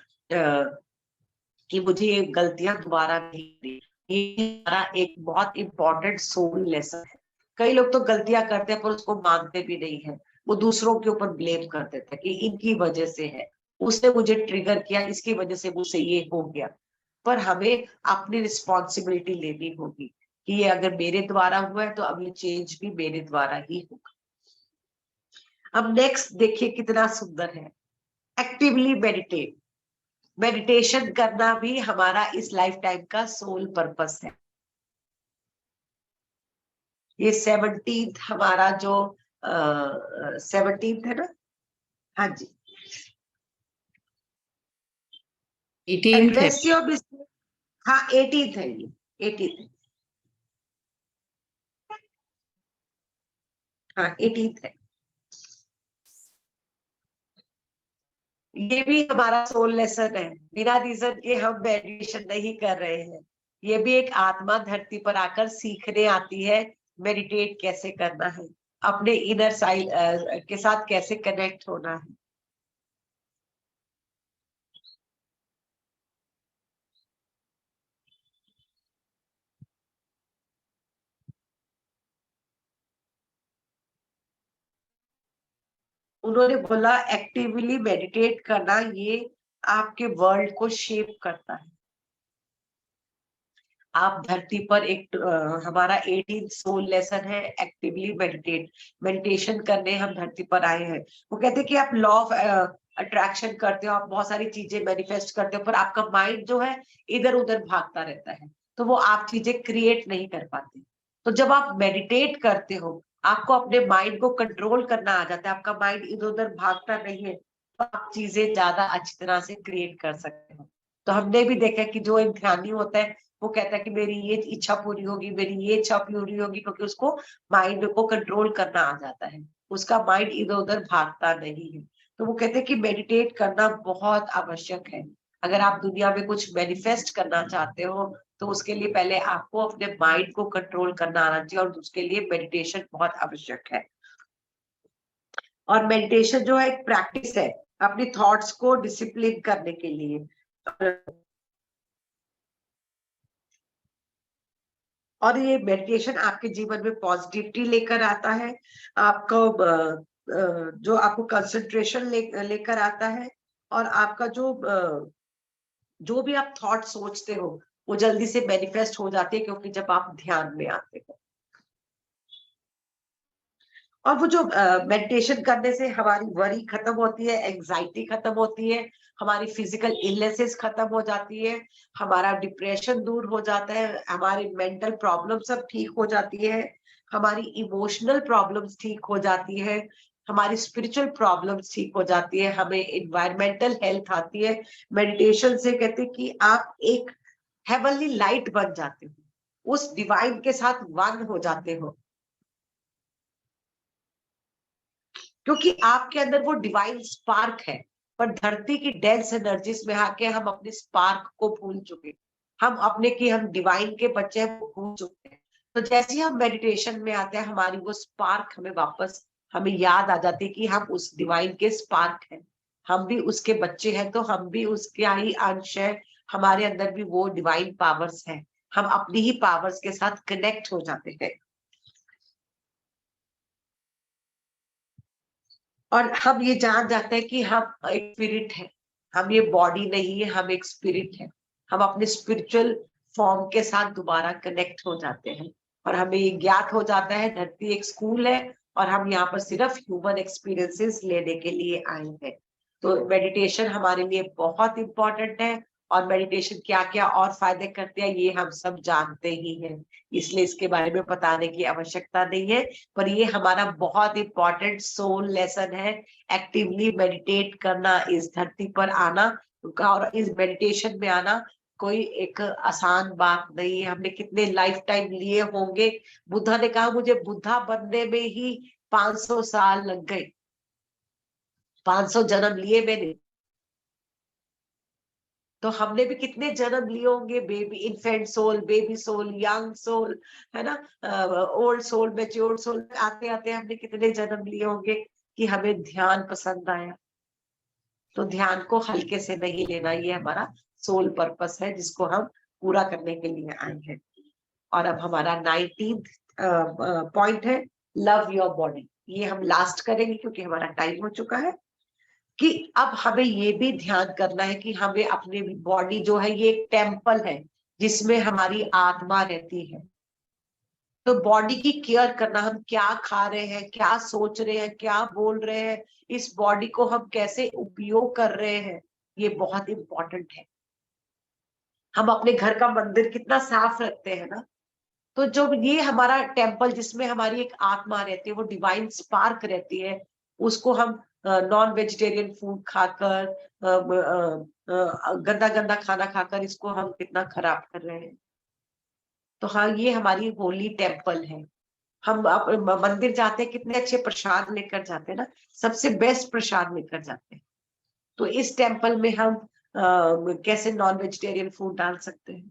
कि मुझे ये गलतियां दोबारा नहीं करनी। ये हमारा एक बहुत इंपॉर्टेंट सोल लेसन है। कई लोग तो गलतियां करते हैं पर उसको मानते भी नहीं है, वो दूसरों के ऊपर ब्लेम कर देते हैं कि इनकी वजह से है, उसने मुझे ट्रिगर किया, इसकी वजह से मुझसे ये हो गया। पर हमें अपनी रिस्पॉन्सिबिलिटी लेनी होगी कि ये अगर मेरे द्वारा हुआ है तो अब ये चेंज भी मेरे द्वारा ही होगा। अब नेक्स्ट देखिए कितना सुंदर है, एक्टिवली मेडिटेट। मेडिटेशन करना भी हमारा इस लाइफ टाइम का सोल पर्पस है। ये 17th हमारा जो 17th है ना, हाँ जी, 18th है। Address your mistake. हाँ 18th है, ये 18th, हाँ 18th है। ये भी हमारा सोल लेसन है, बिना रीजन के हम मेडिटेशन नहीं कर रहे हैं। ये भी एक आत्मा धरती पर आकर सीखने आती है मेडिटेट कैसे करना है, अपने इनर साइड के साथ कैसे कनेक्ट होना है। उन्होंने बोला एक्टिवली मेडिटेट करना ये आपके वर्ल्ड को शेप करता है। आप धरती पर एक हमारा 18 सोल लेसन है एक्टिवली मेडिटेट। मेडिटेशन करने हम धरती पर आए हैं। वो कहते हैं कि आप लॉ ऑफ अट्रैक्शन करते हो, आप बहुत सारी चीजें मैनिफेस्ट करते हो, पर आपका माइंड जो है इधर उधर भागता रहता है, तो वो आप चीजें क्रिएट नहीं कर पाते। तो जब आप मेडिटेट करते हो, आपको अपने माइंड को कंट्रोल करना आ जाता है, आपका माइंड इधर उधर भागता नहीं है, तो आप चीजें ज्यादा अच्छी तरह से क्रिएट कर सकते हो। तो हमने भी देखा कि जो ध्यानी होता है वो कहता है कि मेरी ये इच्छा पूरी होगी, मेरी ये इच्छा पूरी होगी, क्योंकि उसको माइंड को कंट्रोल करना आ जाता है, उसका माइंड इधर उधर भागता नहीं है। तो वो कहते हैं कि मेडिटेट करना बहुत आवश्यक है। अगर आप दुनिया में कुछ मैनिफेस्ट करना चाहते हो, तो उसके लिए पहले आपको अपने माइंड को कंट्रोल करना आना चाहिए, और उसके लिए मेडिटेशन बहुत आवश्यक है। और मेडिटेशन जो है एक प्रैक्टिस है अपनी थॉट्स को डिसिप्लिन करने के लिए। और ये मेडिटेशन आपके जीवन में पॉजिटिविटी लेकर आता है, आपको जो आपको कंसंट्रेशन लेकर आता है, और आपका जो भी आप थॉट सोचते हो वो जल्दी से मैनिफेस्ट हो जाते हैं, क्योंकि जब आप ध्यान में आते हो। और वो जो मेडिटेशन करने से हमारी वरी खत्म होती है, एंजाइटी खत्म होती है, हमारी फिजिकल इलनेसेस खत्म हो जाती है, हमारा डिप्रेशन दूर हो जाता है, हमारी मेंटल प्रॉब्लम सब ठीक हो जाती है, हमारी इमोशनल प्रॉब्लम्स ठीक हो जाती है, हमारी स्पिरिचुअल प्रॉब्लम्स ठीक हो जाती है, हमें इन्वायरमेंटल हेल्थ आती है। मेडिटेशन से कहते हैं कि आप एक हेवनली लाइट बन जाते हो, उस डिवाइन के साथ वन हो जाते हो। क्योंकि आपके अंदर वो डिवाइन स्पार्क है, पर धरती की डेंस एनर्जीज में आके हम अपने स्पार्क को भूल चुके, हम अपने की हम डिवाइन के बच्चे हैं वो भूल चुके हैं। तो जैसे ही हम मेडिटेशन में आते हैं, हमारी वो स्पार्क हमें वापस हमें याद आ जाती है कि हम उस डिवाइन के स्पार्क हैं, हम भी उसके बच्चे हैं, तो हम भी उसके ही अंश है, हमारे अंदर भी वो डिवाइन पावर्स हैं, हम अपनी ही पावर्स के साथ कनेक्ट हो जाते हैं। और हम ये जान जाते हैं कि हम एक स्पिरिट है, हम ये बॉडी नहीं है, हम एक स्पिरिट है, हम अपने स्पिरिचुअल फॉर्म के साथ दोबारा कनेक्ट हो जाते हैं। और हमें ये ज्ञात हो जाता है धरती एक स्कूल है और हम यहाँ पर सिर्फ ह्यूमन एक्सपीरियंसेस लेने के लिए आए हैं। तो मेडिटेशन हमारे लिए बहुत इंपॉर्टेंट है, और मेडिटेशन क्या क्या और फायदे करते हैं ये हम सब जानते ही हैं, इसलिए इसके बारे में बताने की आवश्यकता नहीं है। पर ये हमारा बहुत इंपॉर्टेंट सोल लेसन है, एक्टिवली मेडिटेट करना, इस धरती पर आना और इस मेडिटेशन में आना कोई एक आसान बात नहीं है। हमने कितने लाइफ टाइम लिए होंगे। बुद्धा ने कहा मुझे बुद्धा बनने में ही 500 साल लग गए, 500 जन्म लिए मैंने। तो हमने भी कितने जन्म लिए होंगे, baby infant soul, baby soul, young soul, है ना, ओल्ड सोल, मैच्योर सोल, आते आते हमने कितने जन्म लिए होंगे कि हमें ध्यान पसंद आया। तो ध्यान को हल्के से नहीं लेना, ये हमारा सोल पर्पस है जिसको हम पूरा करने के लिए आए हैं। और अब हमारा 19th पॉइंट है लव योर बॉडी। ये हम लास्ट करेंगे क्योंकि हमारा टाइम हो चुका है। कि अब हमें ये भी ध्यान करना है कि हमें अपनी बॉडी जो है ये एक टेम्पल है जिसमें हमारी आत्मा रहती है। तो बॉडी की केयर करना, हम क्या खा रहे हैं, क्या सोच रहे हैं, क्या बोल रहे हैं, इस बॉडी को हम कैसे उपयोग कर रहे हैं, ये बहुत इंपॉर्टेंट है। हम अपने घर का मंदिर कितना साफ रखते हैं ना, तो जो ये हमारा टेम्पल जिसमें हमारी एक आत्मा रहती है, वो डिवाइन स्पार्क रहती है, उसको हम नॉन वेजिटेरियन फूड खाकर, गंदा गंदा खाना खाकर इसको हम कितना खराब कर रहे हैं। तो हाँ, ये हमारी होली टेम्पल है। हम मंदिर जाते हैं, कितने अच्छे प्रसाद लेकर जाते हैं ना, सबसे बेस्ट प्रसाद लेकर जाते हैं। तो इस टेम्पल में हम कैसे नॉन वेजिटेरियन फूड डाल सकते हैं।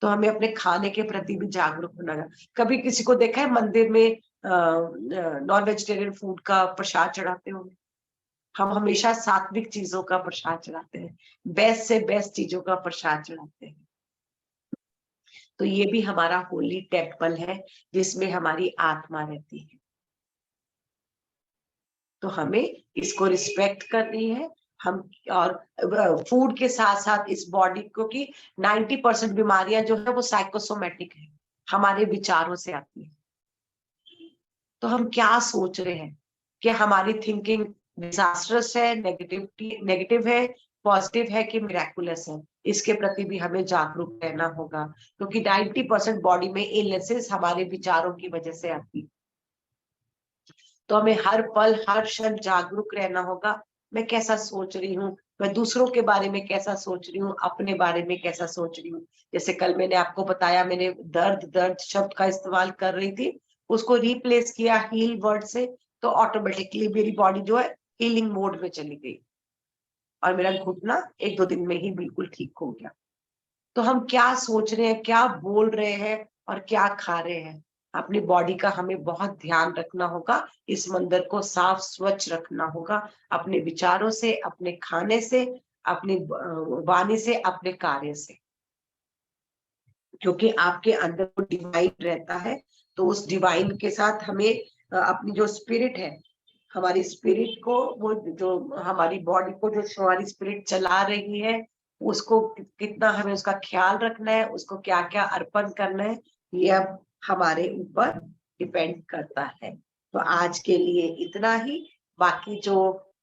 तो हमें अपने खाने के प्रति भी जागरूक होना है। कभी किसी को देखा है मंदिर में नॉन वेजिटेरियन फूड का प्रसाद चढ़ाते होंगे? हम हमेशा सात्विक चीजों का प्रसाद चढ़ाते हैं, बेस्ट से बेस्ट चीजों का प्रसाद चढ़ाते हैं। तो ये भी हमारा होली टेम्पल है जिसमें हमारी आत्मा रहती है। तो हमें इसको रिस्पेक्ट करनी है। हम और फूड के साथ साथ इस बॉडी को, कि 90% बीमारियां जो है वो साइकोसोमेटिक है, हमारे विचारों से आती है। तो हम क्या सोच रहे हैं, कि हमारी थिंकिंग डिजास्टरस है, नेगेटिव है, पॉजिटिव है कि मिराकुलस है, इसके प्रति भी हमें जागरूक रहना होगा। क्योंकि 90% बॉडी में इलनेसेस हमारे विचारों की वजह से आती है। तो हमें हर पल हर क्षण जागरूक रहना होगा। मैं कैसा सोच रही हूँ, मैं दूसरों के बारे में कैसा सोच रही हूँ, अपने बारे में कैसा सोच रही हूँ। जैसे कल मैंने आपको बताया, मैंने दर्द दर्द शब्द का इस्तेमाल कर रही थी, उसको रिप्लेस किया हील वर्ड से, तो ऑटोमेटिकली मेरी बॉडी जो है हीलिंग मोड में चली गई और मेरा घुटना 1-2 दिन में ही बिल्कुल ठीक हो गया। तो हम क्या सोच रहे हैं, क्या बोल रहे हैं और क्या खा रहे हैं, अपनी बॉडी का हमें बहुत ध्यान रखना होगा। इस मंदिर को साफ स्वच्छ रखना होगा, अपने विचारों से, अपने खाने से, अपनी वाणी से, अपने कार्य से। क्योंकि आपके अंदर वो डिवाइन रहता है, तो उस डिवाइन के साथ हमें अपनी जो स्पिरिट है, हमारी स्पिरिट को, वो जो हमारी बॉडी को जो हमारी स्पिरिट चला रही है, उसको कितना हमें उसका ख्याल रखना है, उसको क्या क्या अर्पण करना है, ये अब हमारे ऊपर डिपेंड करता है। तो आज के लिए इतना ही। बाकी जो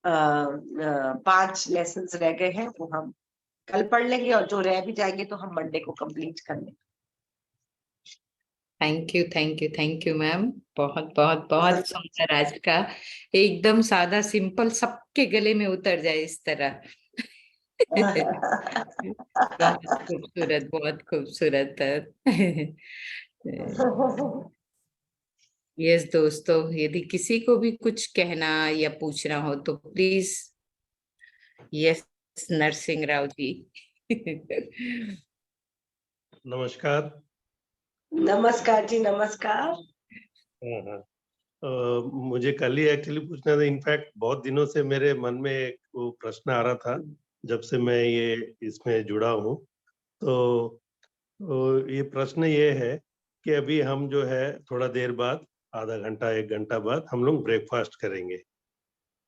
5 लेसन रह गए हैं वो हम कल पढ़ लेंगे, और जो रह भी जाएंगे तो हम मंडे को कंप्लीट कर लेंगे। Thank you ma'am. बहुत बहुत बहुत सुंदर आज का, एकदम सादा सिंपल, सबके गले में उतर जाए इस तरह। बहुत खूबसूरत। यस दोस्तों, यदि किसी को भी कुछ कहना या पूछना हो तो प्लीज। यस नरसिंह राव जी। नमस्कार। नमस्कार जी, नमस्कार। हाँ हाँ। मुझे कल ही एक्चुअली पूछना था। इनफैक्ट बहुत दिनों से मेरे मन में एक वो प्रश्न आ रहा था, जब से मैं ये इसमें जुड़ा हूँ। तो ये प्रश्न ये है कि अभी हम जो है थोड़ा देर बाद, आधा घंटा 1 घंटा बाद हम लोग ब्रेकफास्ट करेंगे।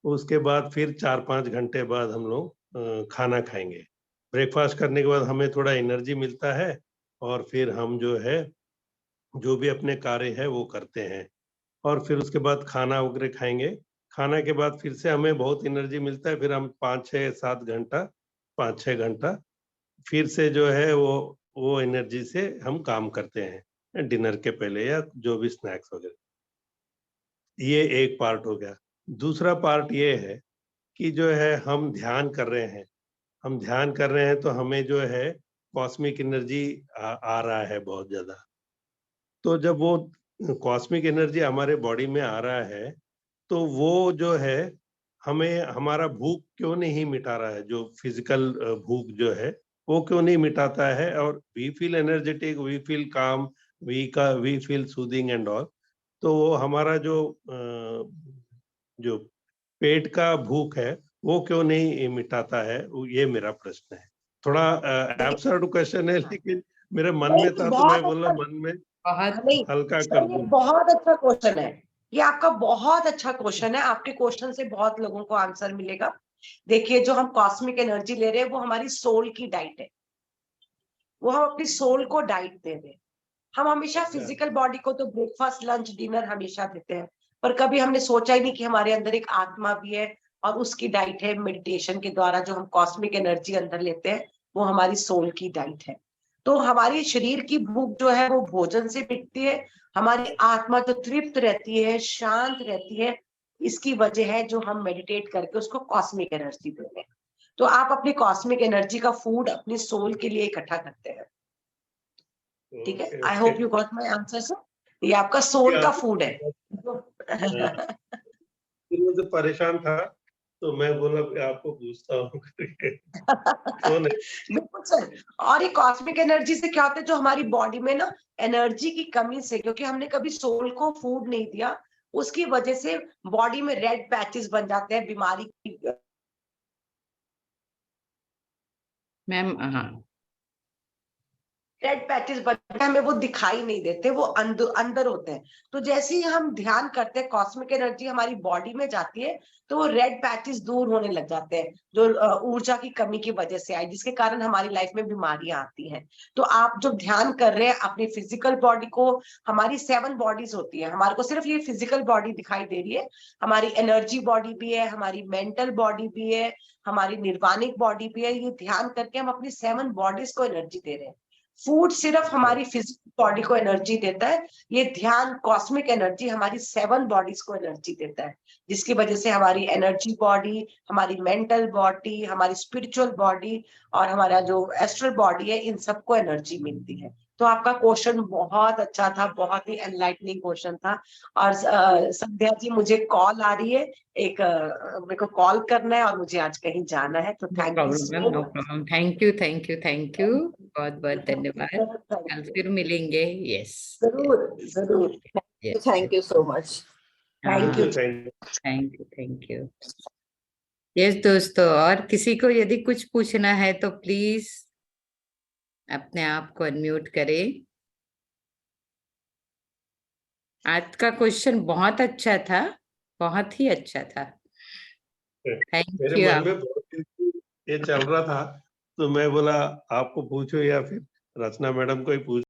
उसके बाद फिर 4-5 घंटे बाद हम लोग खाना खाएंगे। ब्रेकफास्ट करने के बाद हमें थोड़ा एनर्जी मिलता है, और फिर हम जो है जो भी अपने कार्य है वो करते हैं। और फिर उसके बाद खाना वगैरह खाएंगे। खाना के बाद फिर से हमें बहुत एनर्जी मिलता है, फिर हम 5-6-7 घंटा, 5-6 घंटा फिर से जो है वो एनर्जी से हम काम करते हैं डिनर के पहले, या जो भी स्नैक्स वगैरह। ये एक पार्ट हो गया। दूसरा पार्ट ये है कि जो है हम ध्यान कर रहे हैं। हम ध्यान कर रहे हैं तो हमें जो है कॉस्मिक एनर्जी आ रहा है बहुत ज्यादा। तो जब वो कॉस्मिक एनर्जी हमारे बॉडी में आ रहा है, तो वो जो है हमें हमारा भूख क्यों नहीं मिटा रहा है, जो फिजिकल भूख जो है वो क्यों नहीं मिटाता है, और we feel energetic, we feel calm, we feel soothing and all. तो वो हमारा जो पेट का भूख है वो क्यों नहीं मिटाता है, ये मेरा प्रश्न है। थोड़ा एब्सर्ड क्वेश्चन है, लेकिन मेरे मन में था तो मैं बहुत बोला अच्छा। मन में बहुत नहीं, हल्का सर, कर ये दूं। बहुत अच्छा क्वेश्चन है। ये आपका बहुत अच्छा क्वेश्चन है। आपके क्वेश्चन से बहुत लोगों को आंसर मिलेगा। देखिए, जो हम कॉस्मिक एनर्जी ले रहे हैं वो हमारी सोल की डाइट है। वो हम अपनी सोल को डाइट दे रहे हैं। हम हमेशा फिजिकल बॉडी को तो ब्रेकफास्ट, लंच, डिनर हमेशा देते हैं, पर कभी हमने सोचा ही नहीं कि हमारे अंदर एक आत्मा भी है, और उसकी डाइट है मेडिटेशन के द्वारा जो हम कॉस्मिक एनर्जी अंदर लेते हैं, वो हमारी सोल की डाइट है। तो हमारी शरीर की भूख जो है वो भोजन से मिटती है। हमारी आत्मा जो तृप्त रहती है, शांत रहती है, इसकी वजह है जो हम मेडिटेट करके उसको कॉस्मिक एनर्जी देते हैं। तो आप अपनी कॉस्मिक एनर्जी का फूड अपनी सोल के लिए इकट्ठा करते हैं। ठीक है, I hope you got my answer sir. ये आपका सोल का फूड है। फिर मुझे परेशान था, तो मैं बोला कि आपको पूछता हूँ करके। तो नहीं। बिल्कुल सर। और ये कॉस्मिक एनर्जी से क्या होता है, जो हमारी बॉडी में ना एनर्जी की कमी से, क्योंकि हमने कभी सोल को फूड नहीं दिया, उसकी वजह से बॉडी में रेड पैचेस बन जाते हैं, बीमारी की। मैम। हाँ। रेड पैचेस बनते हैं, हमें वो दिखाई नहीं देते, वो अंदर अंदर होते हैं। तो जैसे ही हम ध्यान करते हैं, कॉस्मिक एनर्जी हमारी बॉडी में जाती है, तो वो रेड पैचेस दूर होने लग जाते हैं, जो ऊर्जा की कमी की वजह से आई, जिसके कारण हमारी लाइफ में बीमारियां आती हैं। तो आप जब ध्यान कर रहे हैं अपनी फिजिकल बॉडी को, हमारी 7 बॉडीज होती है, हमारे को सिर्फ ये फिजिकल बॉडी दिखाई दे रही है। हमारी एनर्जी बॉडी भी है, हमारी मेंटल बॉडी भी है, हमारी निर्वाणिक बॉडी भी है। ये ध्यान करके हम अपनी 7 बॉडीज को एनर्जी दे रहे हैं। फूड सिर्फ हमारी फिजिकल बॉडी को एनर्जी देता है। ये ध्यान कॉस्मिक एनर्जी हमारी 7 बॉडीज को एनर्जी देता है, जिसकी वजह से हमारी एनर्जी बॉडी, हमारी मेंटल बॉडी, हमारी स्पिरिचुअल बॉडी और हमारा जो एस्ट्रल बॉडी है, इन सबको एनर्जी मिलती है। तो आपका क्वेश्चन बहुत अच्छा था, बहुत ही एनलाइटनिंग क्वेश्चन था। और संध्या जी, मुझे कॉल आ रही है, एक मेरे को कॉल करना है और मुझे आज कहीं जाना है। तो no thank you problem ma'am, so no much. Problem. Thank you, thank you, thank you. बहुत बहुत धन्यवाद। कल फिर मिलेंगे। यस। जरूर, जरूर। Yes. Thank you so much. Thank you. Thank you. Thank you, thank you. Yes दोस्तों, और किसी को यदि कुछ पूछना है तो प्लीज अपने आप को अनम्यूट करें। आज का क्वेश्चन बहुत अच्छा था, बहुत ही अच्छा था। थैंक मेरे यू। मन में बहुत दिन से ये चल रहा था, तो मैं बोला आपको पूछो या फिर रचना मैडम को ही पूछ